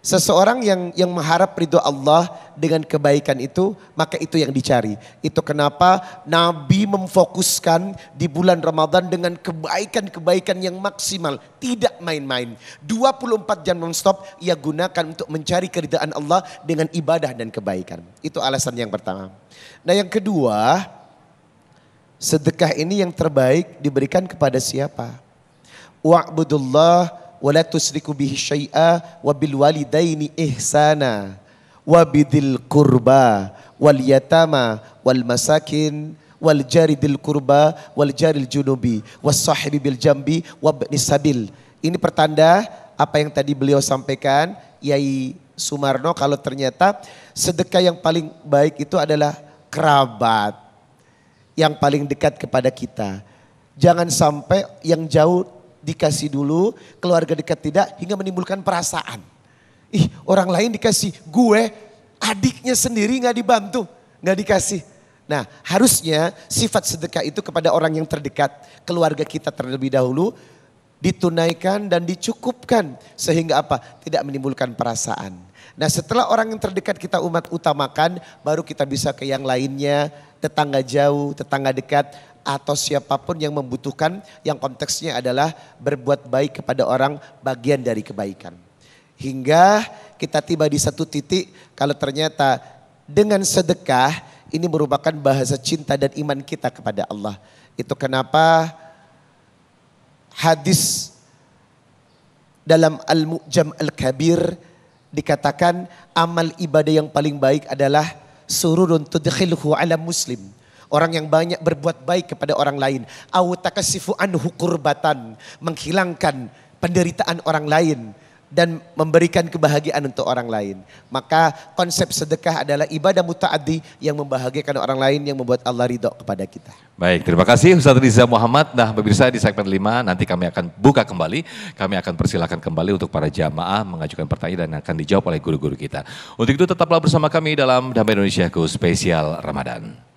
Seseorang yang mengharap ridho Allah dengan kebaikan itu, maka itu yang dicari. Itu kenapa Nabi memfokuskan di bulan Ramadan dengan kebaikan-kebaikan yang maksimal. Tidak main-main. 24 jam non-stop ia gunakan untuk mencari keridhaan Allah dengan ibadah dan kebaikan. Itu alasan yang pertama. Nah yang kedua, sedekah ini yang terbaik diberikan kepada siapa? Wa'budullah wala tusriku bihi syai'a wa bil walidaini ihsana wa bidil qurba wal yatama wal masakin wal jari dil qurba wal jaril junubi was sahibi bil jambi wa ibnis sabil. Ini pertanda apa yang tadi beliau sampaikan Yai Sumarno, kalau ternyata sedekah yang paling baik itu adalah kerabat yang paling dekat kepada kita. Jangan sampai yang jauh dikasih dulu, keluarga dekat tidak, hingga menimbulkan perasaan. Ih, orang lain dikasih, gue adiknya sendiri gak dibantu, gak dikasih. Nah, harusnya sifat sedekah itu kepada orang yang terdekat, keluarga kita terlebih dahulu, ditunaikan dan dicukupkan. Sehingga apa? Tidak menimbulkan perasaan. Nah, setelah orang yang terdekat kita utamakan, baru kita bisa ke yang lainnya, tetangga jauh, tetangga dekat, atau siapapun yang membutuhkan, yang konteksnya adalah berbuat baik kepada orang, bagian dari kebaikan. Hingga kita tiba di satu titik kalau ternyata dengan sedekah ini merupakan bahasa cinta dan iman kita kepada Allah. Itu kenapa hadis dalam Al-Mu'jam Al-Kabir dikatakan amal ibadah yang paling baik adalah sururun tudkhilhu ala muslim. Orang yang banyak berbuat baik kepada orang lain. Au takasifu anhu kurbatan. Menghilangkan penderitaan orang lain. Dan memberikan kebahagiaan untuk orang lain. Maka konsep sedekah adalah ibadah muta'addi yang membahagiakan orang lain, yang membuat Allah ridho kepada kita. Baik, terima kasih Ustadz Riza Muhammad. Nah pemirsa, di segmen 5 nanti kami akan buka kembali. Kami akan persilakan kembali untuk para jamaah mengajukan pertanyaan dan akan dijawab oleh guru-guru kita. Untuk itu tetaplah bersama kami dalam Damai Indonesiaku Spesial Ramadan.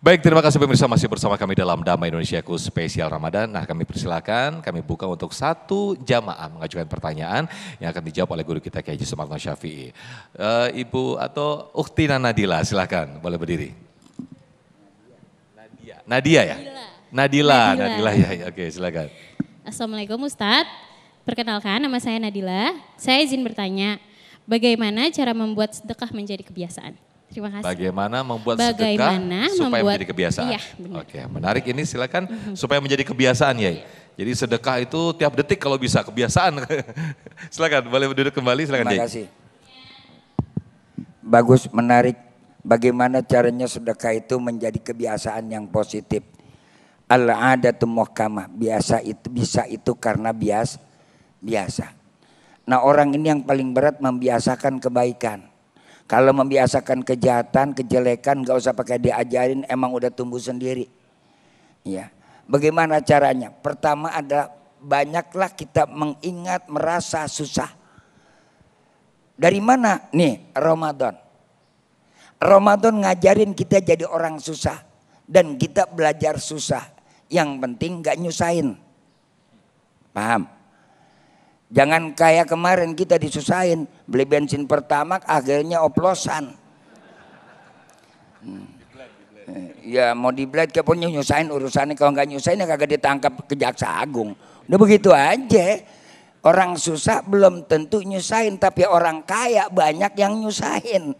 Baik, terima kasih pemirsa masih bersama kami dalam Damai Indonesiaku Spesial Ramadan. Nah kami persilakan, kami buka untuk satu jamaah mengajukan pertanyaan yang akan dijawab oleh guru kita Kiai Haji Sumarno Syafi'i. Ibu atau Ukhtina Nadila, silakan boleh berdiri. Nadia ya? Nadila ya, oke silakan. Assalamualaikum Ustadz, perkenalkan nama saya Nadila. Saya izin bertanya, bagaimana cara membuat sedekah menjadi kebiasaan? Terima kasih. Bagaimana membuat sedekah supaya menjadi kebiasaan. Iya, benar. Oke, menarik ini silakan supaya menjadi kebiasaan ya. Jadi sedekah itu tiap detik kalau bisa kebiasaan. Silakan, boleh duduk kembali silakan. Terima kasih. Bagus, menarik. Bagaimana caranya sedekah itu menjadi kebiasaan yang positif. Al-'adatu muhkamah, biasa itu bisa itu karena biasa. Nah, orang ini yang paling berat membiasakan kebaikan. Kalau membiasakan kejahatan, kejelekan gak usah pakai diajarin, emang udah tumbuh sendiri. Ya. Bagaimana caranya? Pertama adalah banyaklah kita mengingat merasa susah. Dari mana? Nih, Ramadan. Ramadan ngajarin kita jadi orang susah. Dan kita belajar susah. Yang penting gak nyusahin. Paham? Jangan kayak kemarin kita disusahin. Beli bensin pertama akhirnya oplosan. Ya mau di-blade kayak punya nyusahin urusannya. Kalau nggak nyusahin ya kagak ditangkap ke Jaksa Agung. Udah begitu aja. Orang susah belum tentu nyusahin. Tapi orang kaya banyak yang nyusahin.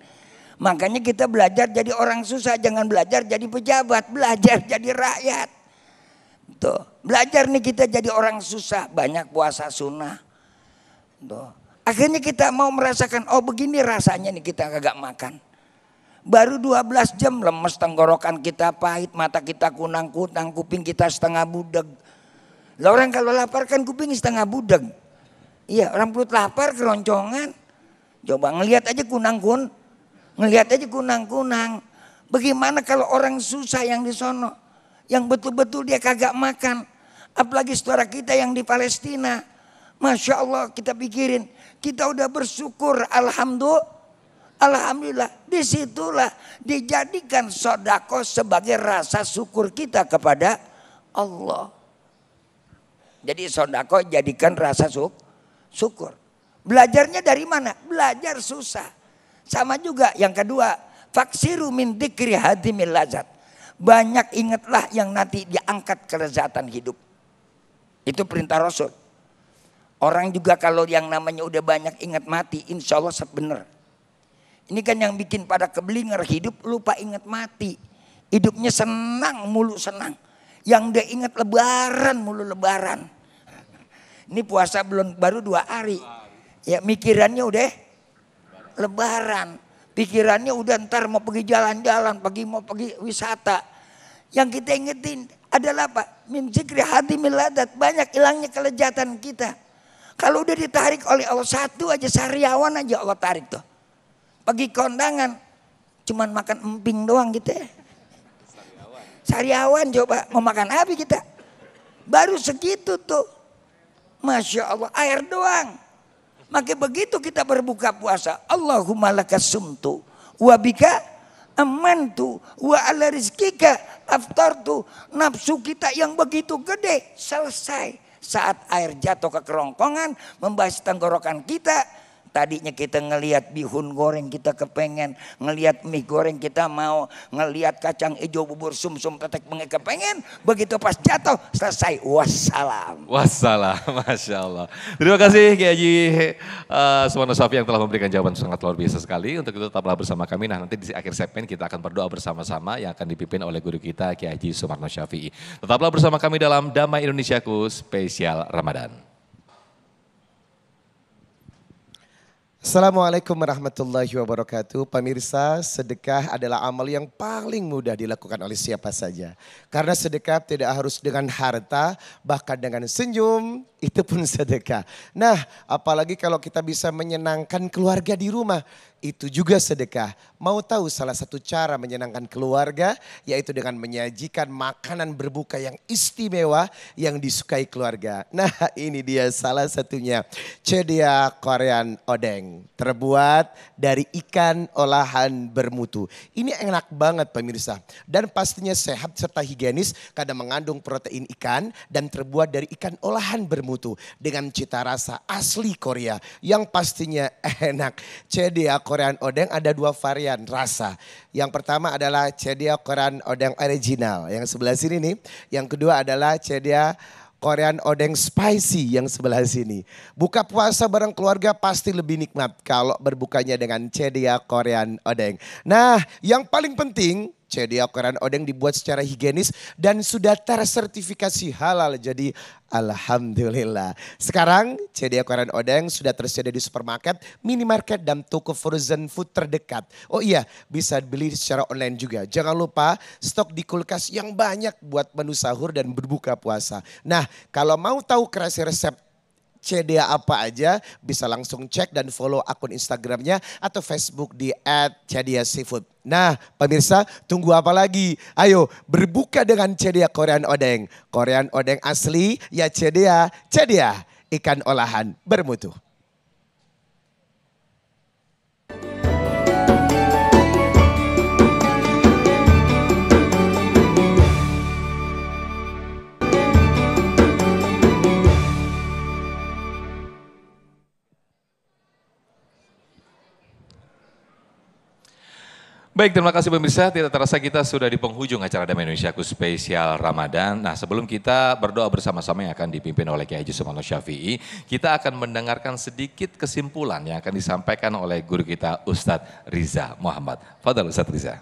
Makanya kita belajar jadi orang susah. Jangan belajar jadi pejabat. Belajar jadi rakyat. Tuh. Belajar nih kita jadi orang susah. Banyak puasa sunnah. Tuh. Akhirnya kita mau merasakan, oh begini rasanya nih kita kagak makan. Baru 12 jam lemes, tenggorokan kita pahit, mata kita kunang-kunang, kuping kita setengah budeg. Lah orang kalau lapar kan kuping setengah budeg. Iya, orang perut lapar keroncongan. Coba ngelihat aja ngelihat aja kunang-kunang. Bagaimana kalau orang susah yang di sono, yang betul-betul dia kagak makan. Apalagi saudara kita yang di Palestina. Masya Allah kita pikirin, kita udah bersyukur, alhamdulillah. Disitulah dijadikan sodako sebagai rasa syukur kita kepada Allah. Jadi sodako jadikan rasa syukur. Belajarnya dari mana? Belajar susah. Sama juga yang kedua, faksiru min dzikri hadimil lazat. Banyak ingatlah yang nanti diangkat kelezatan hidup. Itu perintah Rasul. Orang juga kalau yang namanya udah banyak ingat mati, insya Allah benar. Ini kan yang bikin pada keblinger hidup lupa ingat mati. Hidupnya senang mulu senang. Yang dia ingat lebaran mulu lebaran. Ini puasa baru 2 hari. Ya mikirannya udah lebaran. Pikirannya udah ntar mau pergi jalan-jalan, mau pergi wisata. Yang kita ingetin adalah apa? Min zikri hadimil ladat. Banyak hilangnya kelezatan kita. Kalau udah ditarik oleh Allah satu aja sariawan aja Allah tarik tuh. Pergi kondangan cuman makan emping doang gitu ya. Sariawan coba mau makan apa kita? Baru segitu tuh. Masya Allah air doang. Maka begitu kita berbuka puasa. Allahumma lakasumtu wa bika amantu wa ala rizkika aftartu. Nafsu kita yang begitu gede selesai. Saat air jatuh ke kerongkongan membahas tenggorokan kita. Tadinya kita ngelihat bihun goreng kita kepengen. Ngelihat mie goreng kita mau. Ngelihat kacang hijau bubur sum-sum tetek bengek kepengen. Begitu pas jatuh selesai. Wassalam. Wassalam. Masya Allah. Terima kasih Kiai Haji Sumarno Syafi'i yang telah memberikan jawaban sangat luar biasa sekali. Untuk itu tetaplah bersama kami. Nah nanti di akhir segmen kita akan berdoa bersama-sama yang akan dipimpin oleh guru kita Kiai Haji Sumarno Syafi'i. Tetaplah bersama kami dalam Damai Indonesiaku spesial Ramadan. Assalamualaikum warahmatullahi wabarakatuh. Pemirsa, sedekah adalah amal yang paling mudah dilakukan oleh siapa saja. Karena sedekah tidak harus dengan harta, bahkan dengan senyum, itu pun sedekah. Nah, apalagi kalau kita bisa menyenangkan keluarga di rumah, itu juga sedekah. Mau tahu salah satu cara menyenangkan keluarga, yaitu dengan menyajikan makanan berbuka yang istimewa yang disukai keluarga. Nah, ini dia salah satunya. Cedia Korean Odeng, terbuat dari ikan olahan bermutu. Ini enak banget pemirsa. Dan pastinya sehat serta higienis karena mengandung protein ikan dan terbuat dari ikan olahan bermutu. Dengan cita rasa asli Korea yang pastinya enak. Cedia Korean Odeng ada 2 varian rasa. Yang pertama adalah Cedia Korean Odeng original yang sebelah sini nih. Yang kedua adalah Cedia Korean odeng spicy yang sebelah sini. Buka puasa bareng keluarga pasti lebih nikmat kalau berbukanya dengan Cedia Korean odeng. Nah, yang paling penting Cedia Korean odeng dibuat secara higienis dan sudah tersertifikasi halal. Jadi alhamdulillah. Sekarang Cedia Korean odeng sudah tersedia di supermarket, minimarket dan toko frozen food terdekat. Oh iya, bisa beli secara online juga. Jangan lupa stok di kulkas yang banyak buat menu sahur dan berbuka puasa. Nah, kalau mau tahu kreasi resep Cedia apa aja, bisa langsung cek dan follow akun Instagramnya atau Facebook di @cediaseafood. Nah pemirsa, tunggu apa lagi? Ayo berbuka dengan Cedia Korean odeng. Korean odeng asli ya Cedia, Cedia ikan olahan bermutu. Baik, terima kasih pemirsa. Tidak terasa kita sudah di penghujung acara Damai Indonesiaku spesial Ramadan. Nah, sebelum kita berdoa bersama-sama yang akan dipimpin oleh Kiai Haji Sumarno Syafi'i, kita akan mendengarkan sedikit kesimpulan yang akan disampaikan oleh guru kita Ustadz Riza Muhammad. Fadhal Ustadz Riza.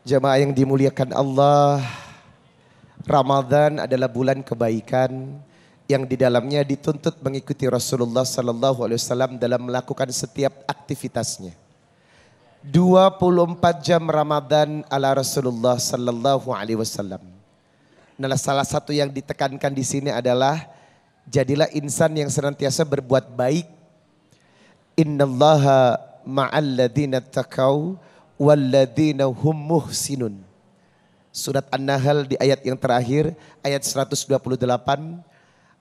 Jamaah yang dimuliakan Allah, Ramadan adalah bulan kebaikan yang di dalamnya dituntut mengikuti Rasulullah SAW dalam melakukan setiap aktivitasnya. 24 jam Ramadan ala Rasulullah sallallahu alaihi wasallam. Nah, salah satu yang ditekankan di sini adalah jadilah insan yang senantiasa berbuat baik. Innallaha ma'al ladzina taqau wal ladzina hum muhsinun. Surat An-Nahl di ayat yang terakhir, ayat 128.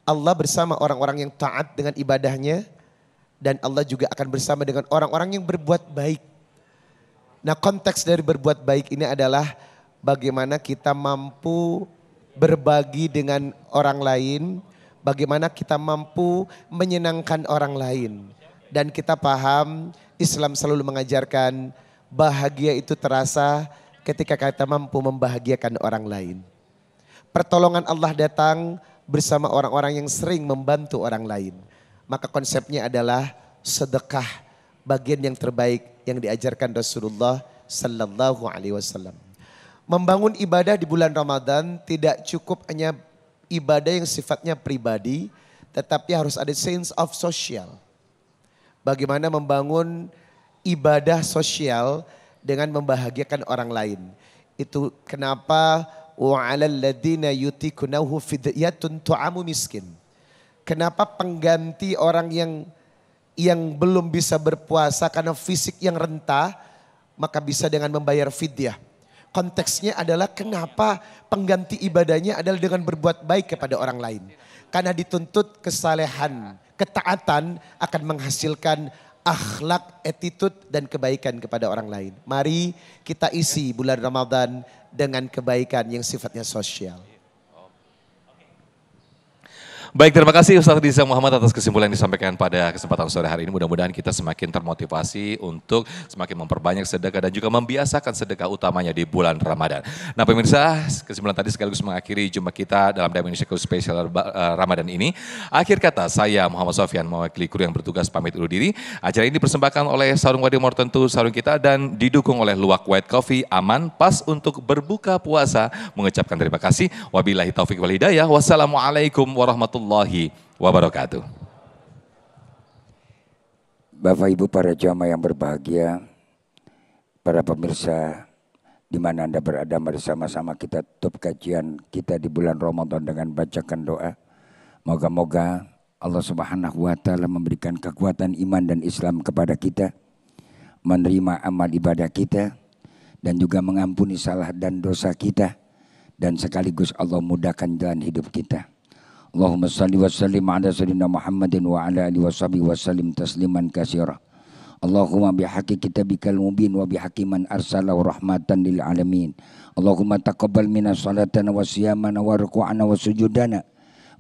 Allah bersama orang-orang yang taat dengan ibadahnya dan Allah juga akan bersama dengan orang-orang yang berbuat baik. Nah, konteks dari berbuat baik ini adalah bagaimana kita mampu berbagi dengan orang lain, bagaimana kita mampu menyenangkan orang lain. Dan kita paham Islam selalu mengajarkan bahagia itu terasa ketika kita mampu membahagiakan orang lain. Pertolongan Allah datang bersama orang-orang yang sering membantu orang lain. Maka konsepnya adalah sedekah, bagian yang terbaik yang diajarkan Rasulullah sallallahu alaihi wasallam. Membangun ibadah di bulan Ramadan tidak cukup hanya ibadah yang sifatnya pribadi, tetapi harus ada sense of social. Bagaimana membangun ibadah sosial dengan membahagiakan orang lain. Itu kenapa wa 'alal ladzina yutiqunahu fidyatun tu'amu miskin. Kenapa pengganti orang yang belum bisa berpuasa karena fisik yang rentah, maka bisa dengan membayar fidyah. Konteksnya adalah kenapa pengganti ibadahnya adalah dengan berbuat baik kepada orang lain. Karena dituntut kesalehan, ketaatan akan menghasilkan akhlak, attitude dan kebaikan kepada orang lain. Mari kita isi bulan Ramadan dengan kebaikan yang sifatnya sosial. Baik, terima kasih Ustadz Riza Muhammad atas kesimpulan yang disampaikan pada kesempatan sore hari ini. Mudah-mudahan kita semakin termotivasi untuk semakin memperbanyak sedekah dan juga membiasakan sedekah utamanya di bulan Ramadan. Nah pemirsa, kesimpulan tadi sekaligus mengakhiri jumpa kita dalam Damai Indonesiaku spesial Ramadan ini. Akhir kata, saya Muhammad Sofyan mewakili kru yang bertugas pamit undur diri. Acara ini dipersembahkan oleh Sarung Wadimor, tentu sarung kita, dan didukung oleh Luwak White Coffee, aman, pas untuk berbuka puasa. Mengucapkan terima kasih. Wabillahi taufiq wal hidayah. Wassalamualaikum warahmatullahi wabarakatuh. Bapak Ibu para jamaah yang berbahagia, para pemirsa di mana Anda berada, bersama-sama kita tutup kajian kita di bulan Ramadan dengan bacakan doa. Moga-moga Allah Subhanahu wa taala memberikan kekuatan iman dan Islam kepada kita, menerima amal ibadah kita dan juga mengampuni salah dan dosa kita, dan sekaligus Allah mudahkan jalan hidup kita. Allahumma salli wa sallim ala sayyidina Muhammadin wa ala alihi washabihi wa sallim tasliman katsira. Allahumma bihaqqi kitabikal mubin wa bihaqqi man arsalahu rahmatan lil alamin. Allahumma taqabbal minna salatana wa siyamana wa ruku'ana wa sujudana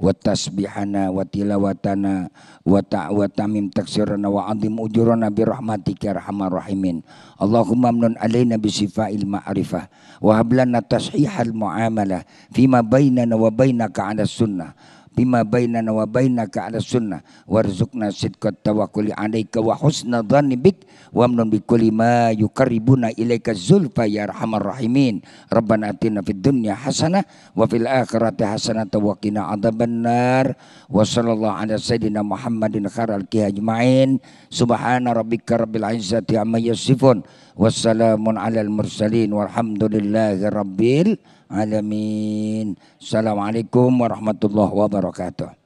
wa tasbihana wa tilawatana wa tamim taksirana wa adim ujurana bi rahmatika ya arhamar rahimin. Allahumma amnun alaina bi sifail ma'rifah wa hablana tashihal muamalah fima bainana wa bainaka 'ala sunnah bima bainana wa bainaka 'ala sunnah warzuqna sidqat tawakkuli 'alaika wa husna dhanni bik wa amnun bi kulli ma yuqarribuna ilaika zulfa ya arhamar rahimin. Rabbana atina fid dunya hasanah wa fil akhirati hasanah wa qina adzabannar wa sallallahu ala sayyidina Muhammadin khairal ajmain. Subhana rabbika rabbil izzati amma yasifun wassalamun alal mursalin walhamdulillahi rabbil alamin. Assalamualaikum warahmatullahi wabarakatuh.